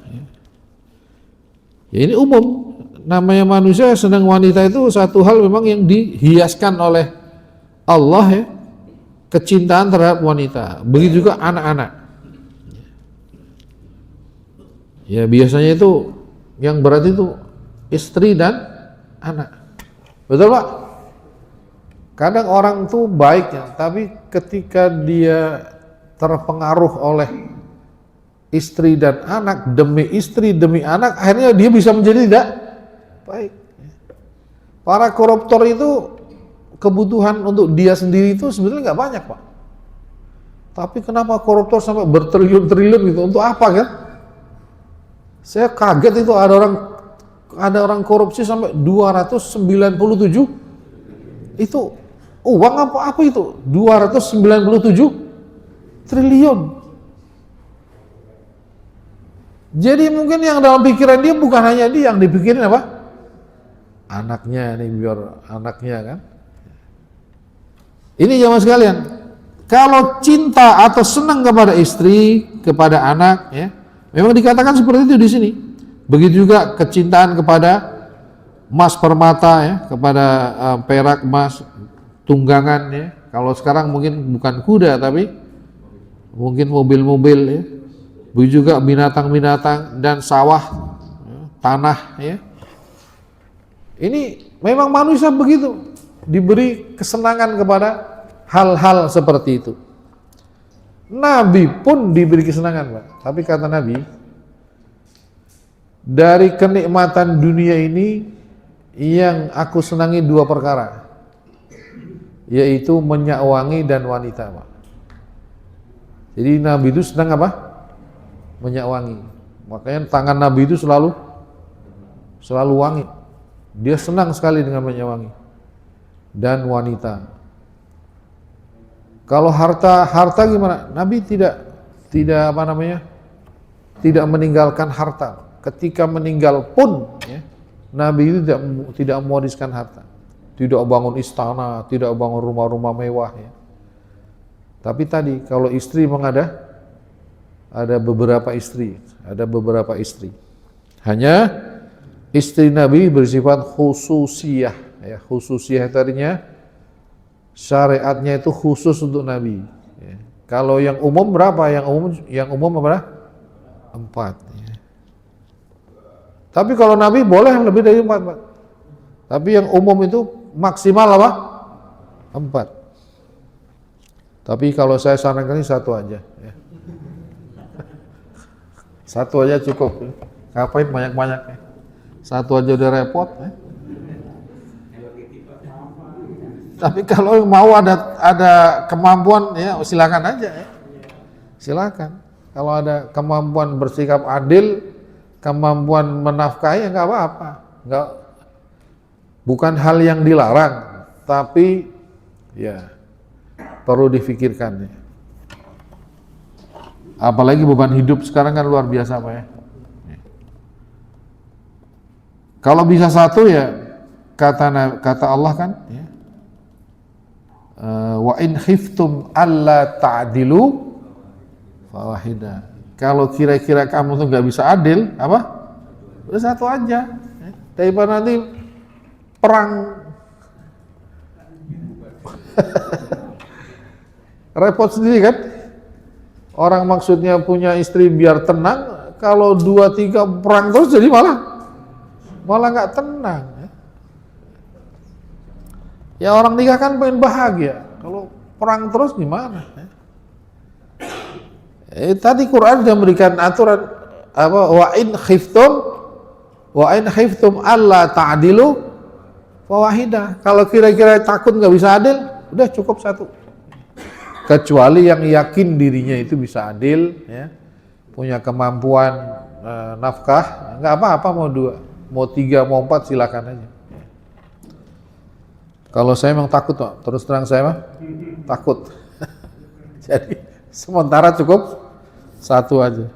Ya, ini umum, namanya manusia senang wanita itu satu hal memang yang dihiaskan oleh Allah, ya, kecintaan terhadap wanita. Begitu juga anak-anak. Ya biasanya itu yang berat itu istri dan anak. Betul, Pak? Kadang orang tuh baik ya, tapi ketika dia terpengaruh oleh istri dan anak, demi istri, demi anak, akhirnya dia bisa menjadi tidak baik. Para koruptor itu kebutuhan untuk dia sendiri itu sebenarnya nggak banyak, Pak. Tapi kenapa koruptor sampai bertriliun-triliun gitu? Untuk apa kan? Saya kaget itu ada orang korupsi sampai 297 itu uang apa itu 297 triliun. Jadi mungkin yang dalam pikiran dia bukan hanya dia, yang dipikirin apa? Anaknya nih, biar anaknya kan. Ini jamaah sekalian, kalau cinta atau senang kepada istri, kepada anak, ya, memang dikatakan seperti itu di sini. Begitu juga kecintaan kepada emas permata, ya, kepada perak, emas, tunggangan, ya. Kalau sekarang mungkin bukan kuda, tapi mungkin mobil-mobil, ya. Begitu juga binatang-binatang dan sawah, ya, tanah, ya. Ini memang manusia begitu, diberi kesenangan kepada hal-hal seperti itu. Nabi pun diberi kesenangan, Pak. Tapi kata Nabi, dari kenikmatan dunia ini yang aku senangi 2 perkara, yaitu minyak wangi dan wanita, Pak. Jadi Nabi itu senang apa? Minyak wangi. Makanya tangan Nabi itu selalu wangi. Dia senang sekali dengan minyak wangi dan wanita. Kalau harta gimana? Nabi tidak tidak meninggalkan harta. Ketika meninggal pun, ya, Nabi itu tidak mewariskan harta. Tidak bangun istana, tidak bangun rumah-rumah mewah, ya. Tapi tadi kalau istri memang ada beberapa istri, Hanya istri Nabi bersifat khususiyah, ya. Khususiyah tadinya syariatnya itu khusus untuk Nabi, ya. Kalau yang umum berapa? Yang umum apa? 4, ya. Tapi kalau Nabi boleh lebih dari 4, Pak. Tapi yang umum itu maksimal apa? 4. Tapi kalau saya sarankan ini 1 aja, ya. 1 aja cukup. Ngapain banyak-banyak, ya. 1 aja udah repot, ya. Tapi kalau mau ada kemampuan, ya silakan aja, ya. Silakan. Kalau ada kemampuan bersikap adil, kemampuan menafkahi, ya nggak apa-apa. Bukan hal yang dilarang, tapi ya perlu difikirkan, ya. Apalagi beban hidup sekarang kan luar biasa, Pak, ya. Kalau bisa 1, ya kata Allah kan, ya, wa in khiftum alla ta'dilu fawahida. Kalau kira-kira kamu tuh nggak bisa adil, apa? Udah 1 aja, ya. Daripada nanti perang repot sendiri kan. Orang maksudnya punya istri biar tenang, kalau 2, 3 perang terus jadi malah nggak tenang, ya. Ya orang nikah kan pengen bahagia, kalau perang terus gimana, ya? Tadi Quran sudah memberikan aturan apa, wa in khiftum alla ta'dilu fawahidah. Kalau kira-kira takut nggak bisa adil, udah cukup 1. Kecuali yang yakin dirinya itu bisa adil, ya, punya kemampuan nafkah, nggak apa-apa mau 2, mau 3, mau 4 silakan aja. Kalau saya memang takut, Pak. Terus terang saya mah takut. Jadi sementara cukup 1 aja.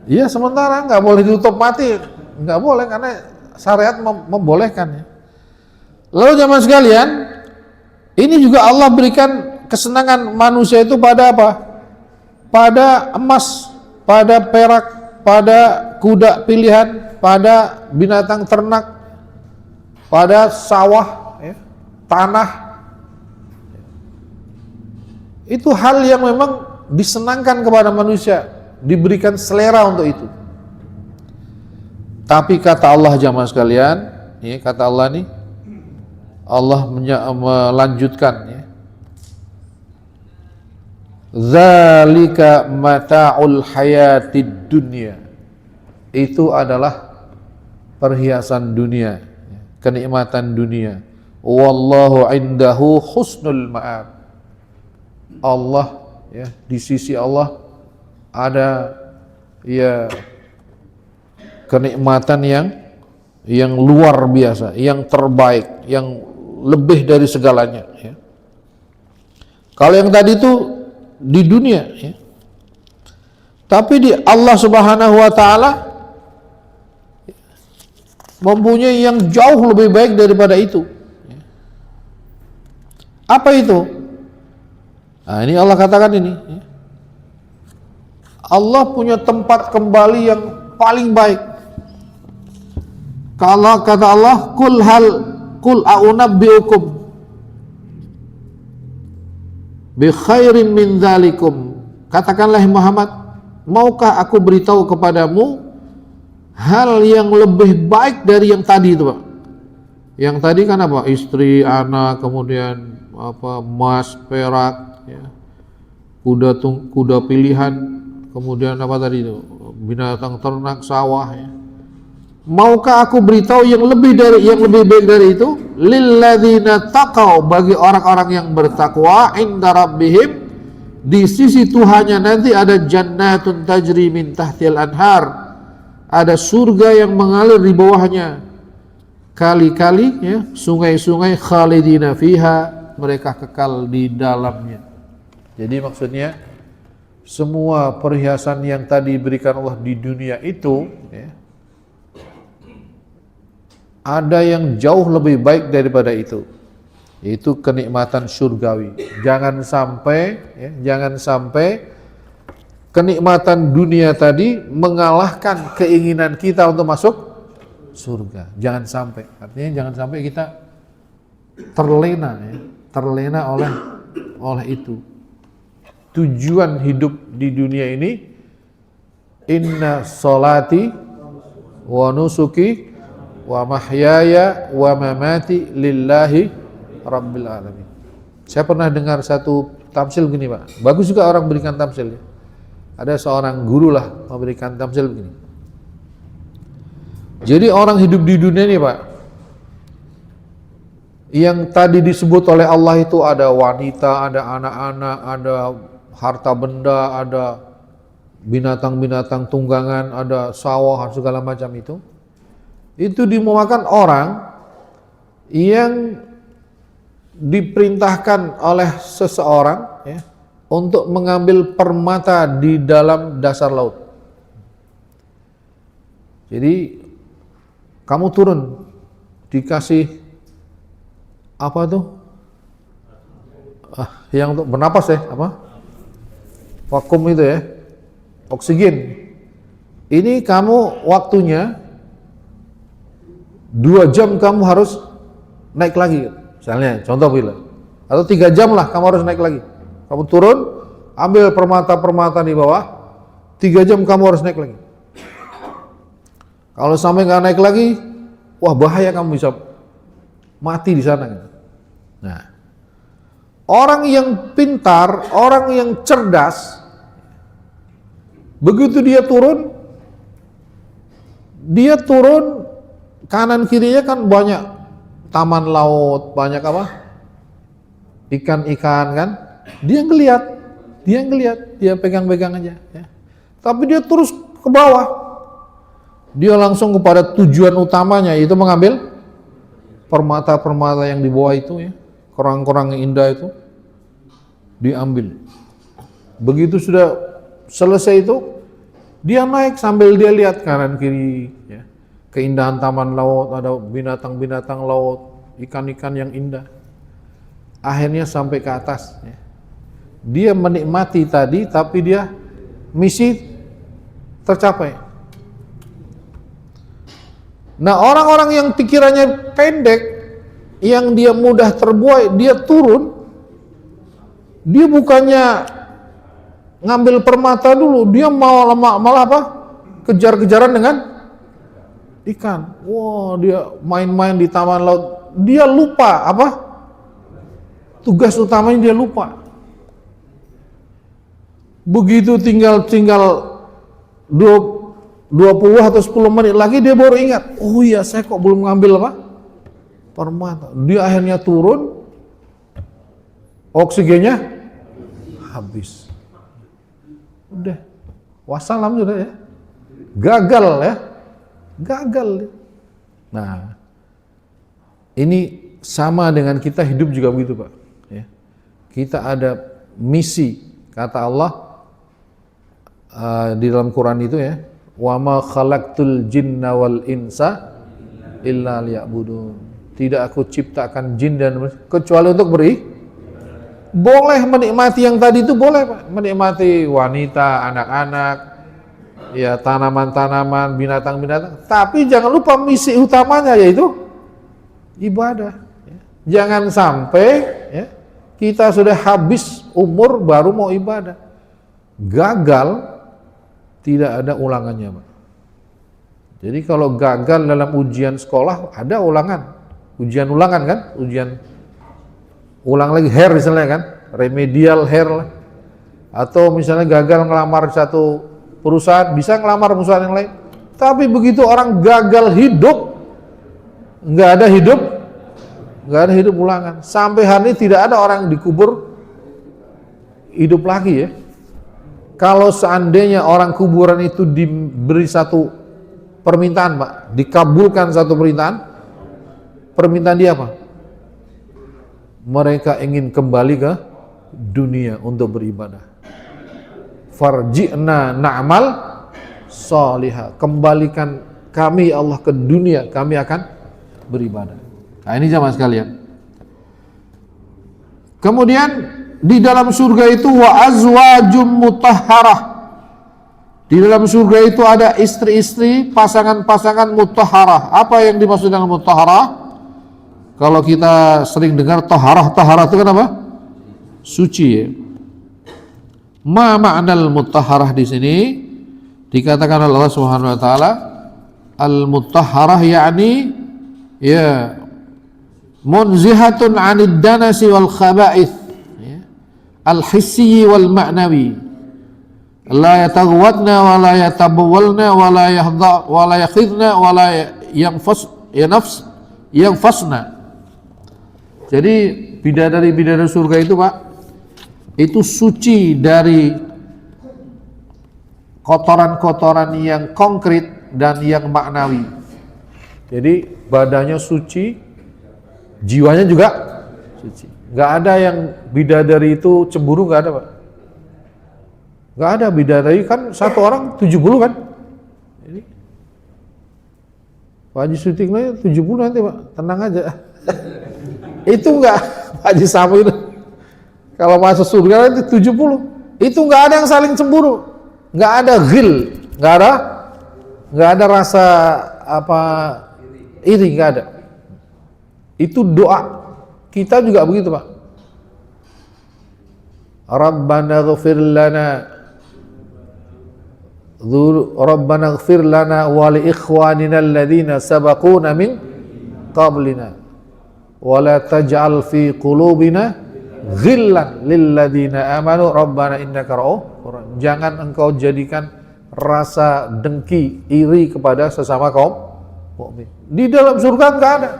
Iya sementara, nggak boleh ditutup mati, nggak boleh karena syariat membolehkan, ya. Lalu jamaah sekalian, ini juga Allah berikan kesenangan manusia itu pada apa? Pada emas, pada perak, pada kuda pilihan, pada binatang ternak, pada sawah, ya, tanah. Itu hal yang memang disenangkan kepada manusia, diberikan selera untuk itu. Tapi kata Allah jamaah sekalian, ya, kata Allah nih, Allah melanjutkan, ya. Zalika mata'ul hayatid dunya. Itu adalah perhiasan dunia, kenikmatan dunia. Wallahu indahu husnul ma'ab. Allah, ya, di sisi Allah ada, ya, kenikmatan yang luar biasa, yang terbaik, yang lebih dari segalanya, ya. Kalau yang tadi itu di dunia, ya. Tapi di Allah Subhanahu wa taala mempunyai yang jauh lebih baik daripada itu. Apa itu? Nah, ini Allah katakan ini. Allah punya tempat kembali yang paling baik. Kalau kata Allah, kul a'unabbi'ukum bi khairin min dzalikum. Katakanlah Muhammad, maukah aku beritahu kepadamu hal yang lebih baik dari yang tadi itu, Pak? Yang tadi kan apa? Istri, anak, kemudian apa? Emas, perak, ya. Kuda pilihan, kemudian apa tadi itu? Binatang ternak, sawah, ya. Maukah aku beritahu yang lebih baik dari itu? Lilladzina taqaw, bagi orang-orang yang bertakwa, inda rabbihim, di sisi Tuhannya nanti ada jannatun tajri min tahtil anhar, ada surga yang mengalir di bawahnya kali-kali, ya, sungai-sungai, khalidina fiha, mereka kekal di dalamnya. Jadi maksudnya semua perhiasan yang tadi diberikan Allah di dunia itu, ya, ada yang jauh lebih baik daripada itu, yaitu kenikmatan surgawi. Jangan sampai kenikmatan dunia tadi mengalahkan keinginan kita untuk masuk surga. Jangan sampai. Artinya jangan sampai kita terlena oleh itu. Tujuan hidup di dunia ini, inna sholati wa nusuki wa mahyaya wa mamati lillahi rabbil alamin. Saya pernah dengar satu tamsil begini, Pak. Bagus juga orang berikan tamsil, ya. Ada seorang guru lah memberikan tamsil begini. Jadi orang hidup di dunia ini, Pak, yang tadi disebut oleh Allah itu ada wanita, ada anak-anak, ada harta benda, ada binatang-binatang tunggangan, ada sawah, segala macam itu dimaukan orang yang diperintahkan oleh seseorang, ya, untuk mengambil permata di dalam dasar laut. Jadi kamu turun, dikasih apa tuh? Yang untuk bernapas, ya, apa? Vakum itu, ya, oksigen. Ini kamu waktunya 2 jam kamu harus naik lagi, misalnya contoh bila, atau 3 jam lah kamu harus naik lagi. Kamu turun, ambil permata-permata di bawah, 3 jam kamu harus naik lagi. Kalau sampai nggak naik lagi, wah bahaya, kamu bisa mati di sana. Nah, orang yang pintar, orang yang cerdas, begitu dia turun kanan kirinya kan banyak taman laut, banyak apa? Ikan-ikan kan? Dia ngelihat, dia pegang-pegang aja, ya. Tapi dia terus ke bawah. Dia langsung kepada tujuan utamanya, yaitu mengambil permata-permata yang di bawah itu, ya. Korang-korang yang indah itu diambil. Begitu sudah selesai itu, dia naik sambil dia lihat kanan kiri, ya. Keindahan taman laut, ada binatang-binatang laut, ikan-ikan yang indah. Akhirnya sampai ke atas, ya. Dia menikmati tadi, tapi dia misi tercapai. Nah, orang-orang yang pikirannya pendek, yang dia mudah terbuai, dia turun, dia bukannya ngambil permata dulu, dia malah apa? Kejar-kejaran dengan ikan. Wah, dia main-main di taman laut, dia lupa apa? Tugas utamanya dia lupa. Begitu tinggal 20 atau 10 menit lagi dia baru ingat, oh iya saya kok belum ngambil apa? Permata. Dia akhirnya turun, oksigennya habis. Udah, wassalam sudah, ya. Gagal, ya. Gagal. Nah, ini sama dengan kita hidup juga begitu, Pak, ya. Kita ada misi, kata Allah di dalam Quran itu, ya, wa ma khalaqtul jinna wal insa illa liya'budun. Tidak aku ciptakan jin dan manusia kecuali untuk boleh menikmati yang tadi itu, boleh Pak, menikmati wanita, anak-anak, ya tanaman-tanaman, binatang-binatang, tapi jangan lupa misi utamanya yaitu ibadah. Jangan sampai ya, kita sudah habis umur baru mau ibadah, gagal, tidak ada ulangannya Pak. Jadi kalau gagal dalam ujian sekolah ada ulangan, ujian ulangan kan, ujian ulang lagi, hair misalnya kan, remedial hair lah. Atau misalnya gagal ngelamar satu perusahaan, bisa ngelamar perusahaan yang lain. Tapi begitu orang gagal hidup, nggak ada hidup ulangan. Sampai hari ini tidak ada orang dikubur hidup lagi ya. Kalau seandainya orang kuburan itu diberi satu permintaan Pak, dikabulkan satu permintaan dia apa? Mereka ingin kembali ke dunia untuk beribadah. Farji'na na'mal salihah. Kembalikan kami Allah ke dunia, kami akan beribadah. Nah ini jamaah sekalian. Kemudian di dalam surga itu wa azwajum mutahharah. Di dalam surga itu ada istri-istri, pasangan-pasangan mutahharah. Apa yang dimaksud dengan mutahharah? Kalau kita sering dengar taharah itu kan apa? Suci ya. Ma ma'nal mutahharah di sini dikatakan oleh Allah Subhanahu wa taala, al-mutahharah yakni ya munzihatun 'anid danasi wal khaba'ith ya, al-hissi wal ma'nawi. La yataghwadna wa la yatabawwalna wa la yahdha wa la yakhidna wa la yanfasna. Jadi bidadari-bidadari surga itu Pak, itu suci dari kotoran-kotoran yang konkret dan yang maknawi. Jadi badannya suci, jiwanya juga suci. Gak ada yang bidadari itu cemburu, gak ada Pak. Gak ada bidadari, kan satu orang 70 kan. Jadi Pak Haji syutingnya 70 nanti Pak, tenang aja. Itu enggak, Pak Haji Samu itu kalau masuk surga itu 70, itu enggak ada yang saling cemburu, enggak ada ghil, enggak ada rasa apa iri, enggak ada. Itu doa kita juga begitu Pak. Rabbana ighfir lana wa li ikhwanina alladhina sabaquna min qablina wala taj'al fi qulubina ghillan lil ladzina amanu rabbana innaka ra'ufur rahim. Jangan engkau jadikan rasa dengki, iri kepada sesama kaum mukmin. Di dalam surga enggak ada.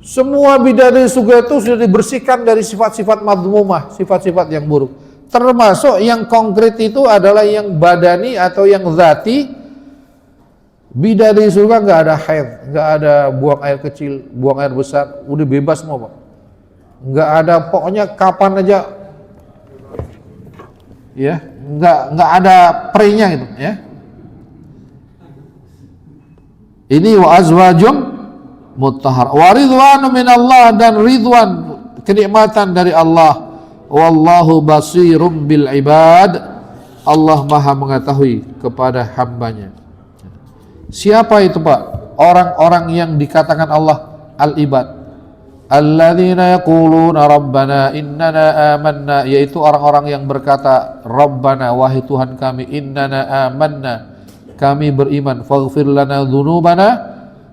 Semua bidadari surga itu sudah dibersihkan dari sifat-sifat madmumah, sifat-sifat yang buruk. Termasuk yang konkret itu adalah yang badani atau yang zati. Bidadari surga nggak ada haid, nggak ada buang air kecil, buang air besar, udah bebas semua Pak. Nggak ada, pokoknya kapan aja, ya, nggak ada pre-nya gitu, ya. Ini wa azwajum mutahhar, wa ridwanu minallah, dan ridwan kenikmatan dari Allah. Wallahu basirum bil ibad, Allah maha mengetahui kepada hambanya. Siapa itu Pak? Orang-orang yang dikatakan Allah al-ibad. Alladzina yaquluna rabbana innana amanna, yaitu orang-orang yang berkata Rabbana, wahai Tuhan kami, innana amanna, kami beriman, faghfir lana dzunubana,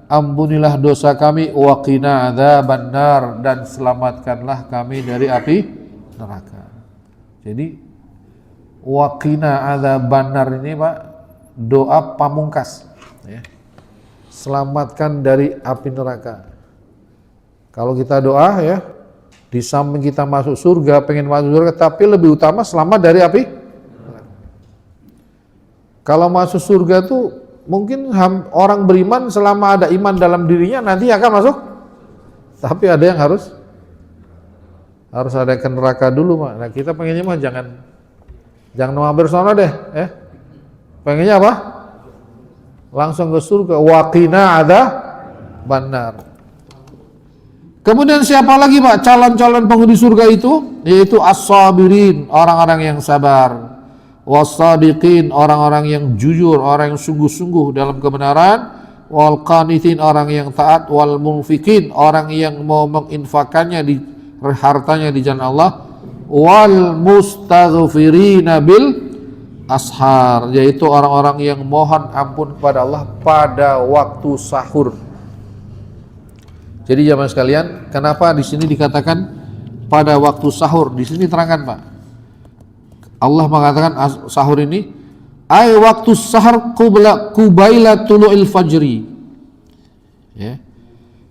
ampunilah dosa kami, wa qina adzabannar, dan selamatkanlah kami dari api neraka. Jadi wa qina adzabannar ini Pak, doa pamungkas ya. Selamatkan dari api neraka. Kalau kita doa ya, di samping kita masuk surga, pengen masuk surga, tapi lebih utama selamat dari api neraka. Kalau masuk surga tuh mungkin orang beriman selama ada iman dalam dirinya nanti akan masuk, tapi ada yang harus ada ke neraka dulu Pak. Nah kita pengennya mah jangan mampir sana deh ya. Pengennya apa? Langsung ke surga. Waqina benar. Kemudian siapa lagi Pak calon-calon penghuni surga itu? Yaitu as-sabirin, orang-orang yang sabar, was-sadiqin, orang-orang yang jujur, orang yang sungguh-sungguh dalam kebenaran, wal qanitin, orang yang taat, wal munfikin, orang yang mau menginfakannya di hartanya di jalan Allah, wal mustaghfirina bil ashar, yaitu orang-orang yang mohon ampun kepada Allah pada waktu sahur. Jadi jamaah sekalian, kenapa di sini dikatakan pada waktu sahur? Di sini terangkan Pak. Allah mengatakan sahur ini ay waktu sahur kubaila tulu'il fajri. Ya.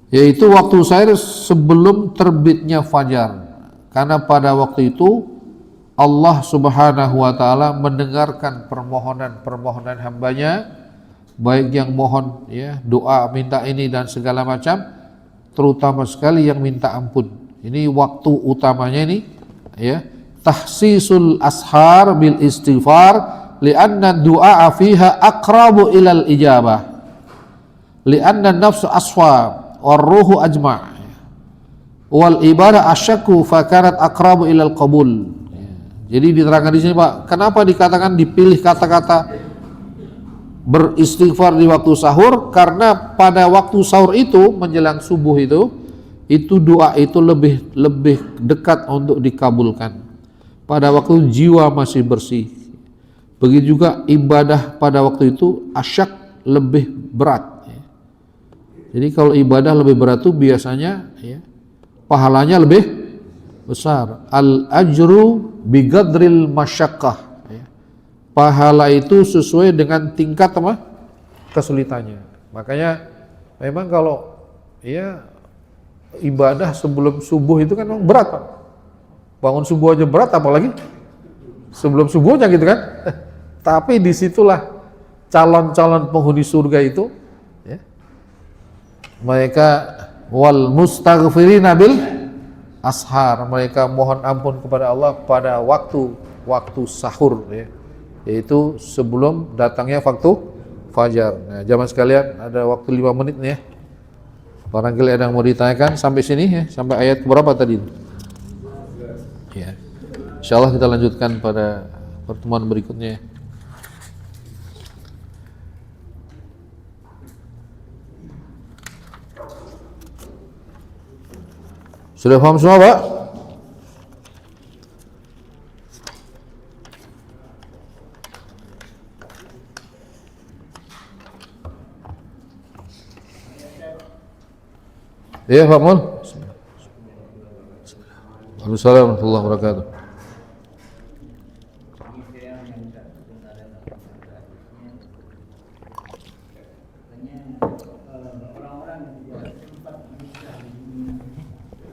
Yaitu waktu sahur sebelum terbitnya fajar. Karena pada waktu itu Allah Subhanahu wa taala mendengarkan permohonan hambanya, baik yang mohon ya, doa minta ini dan segala macam, terutama sekali yang minta ampun. Ini waktu utamanya ini ya, tahsisul ashar bil istighfar li'anna du'a fiha aqrabu ilal ijabah li'anna nafsu asfa war ruhu ajma' wal ibadah asyakku fakanat aqrabu ilal qabul. Jadi diterangkan di sini Pak, kenapa dikatakan dipilih kata-kata beristighfar di waktu sahur? Karena pada waktu sahur itu menjelang subuh itu doa itu lebih dekat untuk dikabulkan. Pada waktu jiwa masih bersih. Begitu juga ibadah pada waktu itu asyak lebih berat. Jadi kalau ibadah lebih berat itu biasanya ya, pahalanya lebih besar. Al ajru bigadril masyaqqah. Pahala itu sesuai dengan tingkat apa? Kesulitannya. Makanya memang kalau ya ibadah sebelum subuh itu kan memang berat Pak. Bangun subuh aja berat, apalagi sebelum subuhnya gitu kan. Tapi disitulah calon-calon penghuni surga itu ya, mereka wal mustaghfirina bil ashar, mereka mohon ampun kepada Allah pada waktu sahur ya, yaitu sebelum datangnya waktu fajar. Nah, jamaah sekalian, ada waktu 5 menit nih ya. Barangkali ada yang mau ditanyakan sampai sini ya, sampai ayat berapa tadi? Ya. Insyaallah kita lanjutkan pada pertemuan berikutnya ya. Sudah paham semua Pak? Ya Pak Mul. Assalamualaikum warahmatullahi wabarakatuh.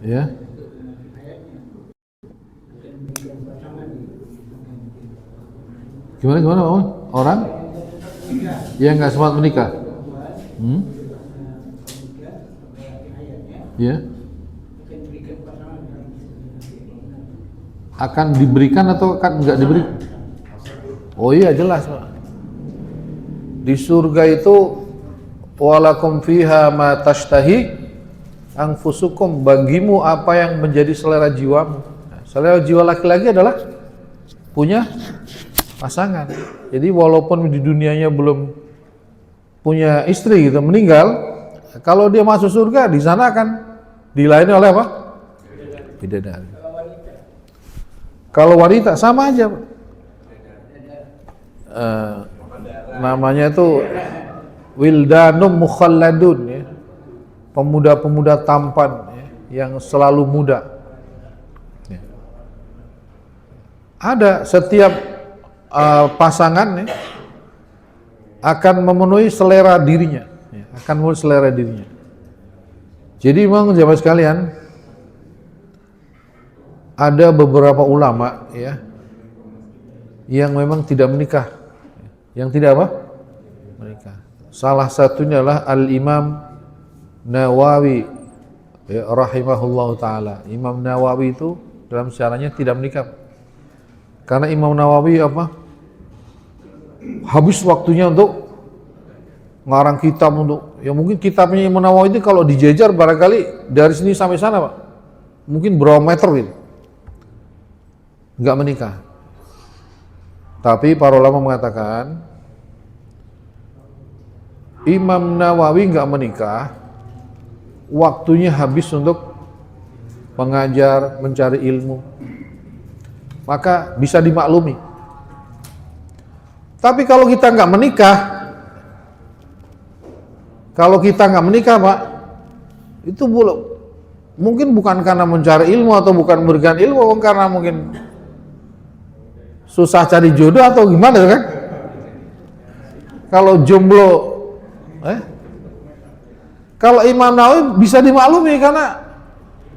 Ya. Gimana Pak Mul? Orang yang nggak sempat menikah. Ya. Akan diberikan atau akan enggak diberi? Oh iya jelas Pak. Di surga itu walakum fiha ma tashtahi anfusukum, bagimu apa yang menjadi selera jiwamu. Selera jiwa laki-laki adalah punya pasangan. Jadi walaupun di dunianya belum punya istri gitu, meninggal, kalau dia masuk surga di sana akan dilayani oleh apa? Bidadari. Kalau wanita sama aja, namanya itu wildanum mukhalladun ya, pemuda-pemuda tampan ya, yang selalu muda. Ya. Ada setiap pasangan ya, akan memenuhi selera dirinya, ya, akan memenuhi selera dirinya. Jadi memang jamaah sekalian, ada beberapa ulama ya yang memang tidak menikah, yang tidak apa? Menikah. Salah satunya adalah Al-Imam Nawawi ya, rahimahullahu taala. Imam Nawawi itu dalam sejarahnya tidak menikah. Karena Imam Nawawi apa? Habis waktunya untuk ngarang kitab untuk, ya mungkin kitabnya Imam Nawawi itu kalau dijejar barangkali dari sini sampai sana Pak, mungkin berapa meter gitu, nggak menikah. Tapi para ulama mengatakan Imam Nawawi nggak menikah, waktunya habis untuk mengajar, mencari ilmu, maka bisa dimaklumi. Tapi kalau kita nggak menikah, Pak, itu mungkin bukan karena mencari ilmu atau bukan memberikan ilmu, karena mungkin susah cari jodoh atau gimana kan? Kalau jomblo, kalau Imam Nawawi bisa dimaklumi karena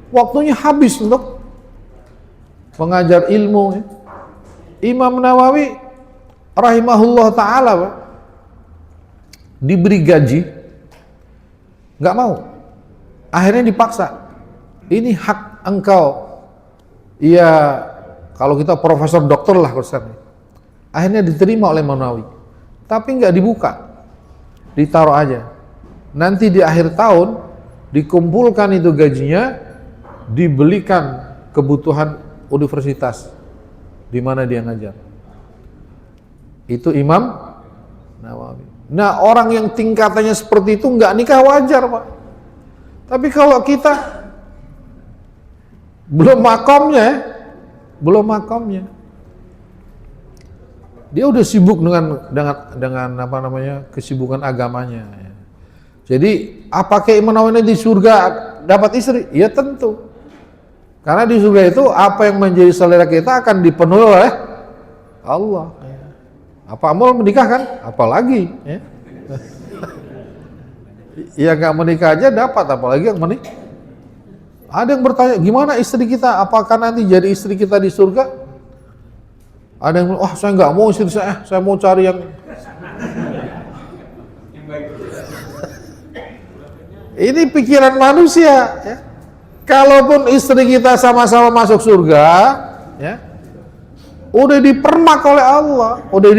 waktunya habis untuk mengajar ilmu. Imam Nawawi rahimahullah ta'ala Pak, diberi gaji, nggak mau, akhirnya dipaksa, ini hak engkau, ya kalau kita profesor dokter lah kesannya. Akhirnya diterima oleh Imam Nawawi, tapi nggak dibuka, ditaruh aja, nanti di akhir tahun dikumpulkan itu gajinya, dibelikan kebutuhan universitas di mana dia ngajar. Itu Imam Nawawi. Nah, orang yang tingkatannya seperti itu nggak nikah wajar Pak. Tapi kalau kita belum makomnya, dia udah sibuk dengan apa namanya, kesibukan agamanya. Jadi apakah Imam Nawawi di surga dapat istri? Ya tentu. Karena di surga itu apa yang menjadi selera kita akan dipenuhi oleh Allah. Apa mau menikah kan? Apalagi ya. Ya nggak menikah aja dapat, apalagi yang menikah. Ada yang bertanya, gimana istri kita? Apakah nanti jadi istri kita di surga? Ada yang bilang, saya nggak mau istri saya mau cari yang ini pikiran manusia. Ya. Kalaupun istri kita sama-sama masuk surga, ya, udah dipermak oleh Allah, Allah.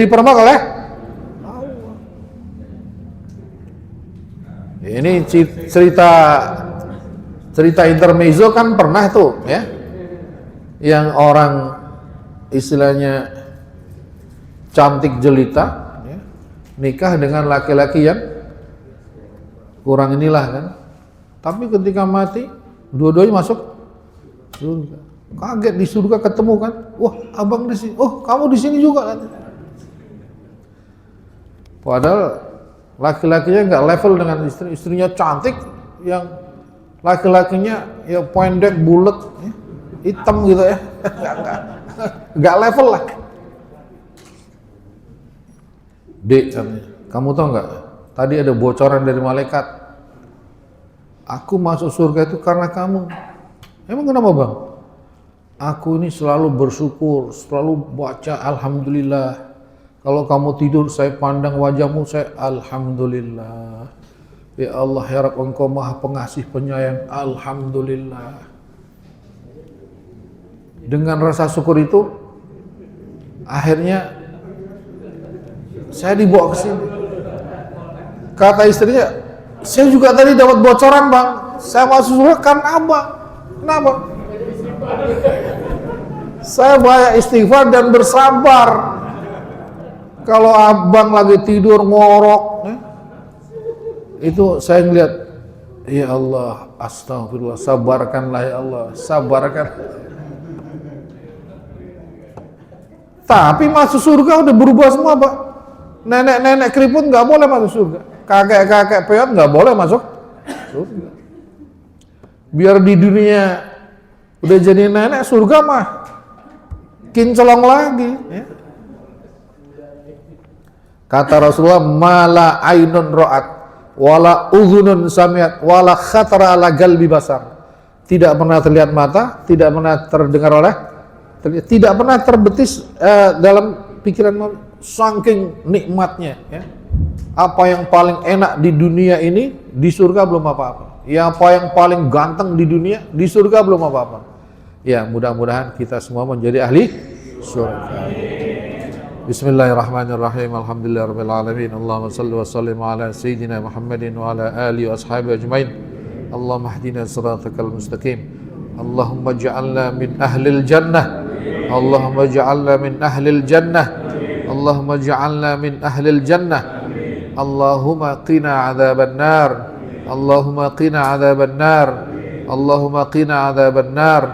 Ini cerita intermezzo kan pernah tuh, ya, yang orang istilahnya cantik jelita, ya, nikah dengan laki-laki yang kurang inilah kan, tapi ketika mati dua-duanya masuk surga. Kaget di surga ketemu kan, wah abang di sini, oh kamu di sini juga kan. Padahal laki-lakinya nggak level dengan istrinya cantik, yang laki-lakinya ya pendek bulat, ya, hitam gitu ya, nggak level lah. Dek, kamu tahu nggak? Tadi ada bocoran dari malaikat. Aku masuk surga itu karena kamu. Emang kenapa bang? Aku ini selalu bersyukur, selalu baca alhamdulillah. Kalau kamu tidur saya pandang wajahmu, saya alhamdulillah. Ya Allah ya Rabb, engkau maha pengasih penyayang, alhamdulillah. Dengan rasa syukur itu, akhirnya saya dibawa ke sini. Kata istrinya, saya juga tadi dapat bocoran bang, saya masuk surga karena abang. Kenapa? Saya banyak istighfar dan bersabar. Kalau abang lagi tidur ngorok, itu saya ngeliat, ya Allah, astagfirullah, sabarkanlah ya Allah, sabarkan. Tapi masuk surga udah berubah semua Pak. Nenek-nenek keriput nggak boleh masuk surga, kakek-kakek peot nggak boleh masuk surga. Biar di dunia udah jadi nenek, surga mah kinclong lagi. Ya. Kata Rasulullah, mala ainun ra'at, wala udhunun samiat, wala khatara ala galbi basar. Tidak pernah terlihat mata, tidak pernah terdengar tidak pernah terbetis dalam pikiran, saking nikmatnya. Ya. Apa yang paling enak di dunia ini, di surga belum apa-apa. Ya, apa yang paling ganteng di dunia, di surga belum apa-apa. Ya, mudah-mudahan kita semua menjadi ahli surga. Bismillahirrahmanirrahim. Alhamdulillahirabbil alamin. Allahumma shalli wa sallim ala sayyidina Muhammadin wa ala alihi wa ashabihi ajmain. Allahumma hdina siratal mustaqim. Allahumma ij'alna min ahlil jannah. Allahumma ij'alna min ahlil jannah. Allahumma ij'alna min ahlil jannah. Allahumma qina adzaban nar. Allahumma qina adzaban nar. Allahumma qina adzaban nar.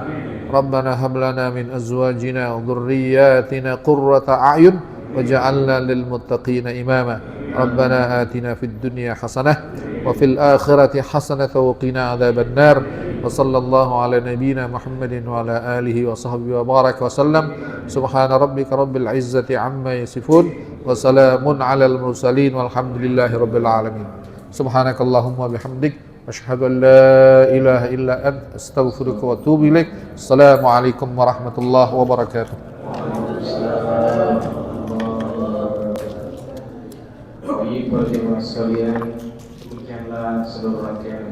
Rabbana hab lana min azwajina wa dhurriyyatina qurrata a'yun waj'alna lil muttaqina imama. Rabbana atina fid dunya hasanah wa fil akhirati hasanah wa qina adzaban nar. Wa sallallahu ala nabiyyina Muhammadin wa ala alihi wa sahbihi wa baraka wa sallam. Subhana rabbika rabbil izzati amma yasifun wa salamun alal mursalin walhamdulillahi rabbil alamin. Subhanakallahumma bihamdik asyhadu an la ilaha illa ant astaghfiruka wa atubu ilaik. Assalamualaikum warahmatullahi wabarakatuh. Baik, para jemaah sekalian, demikianlah seluruh rangkaian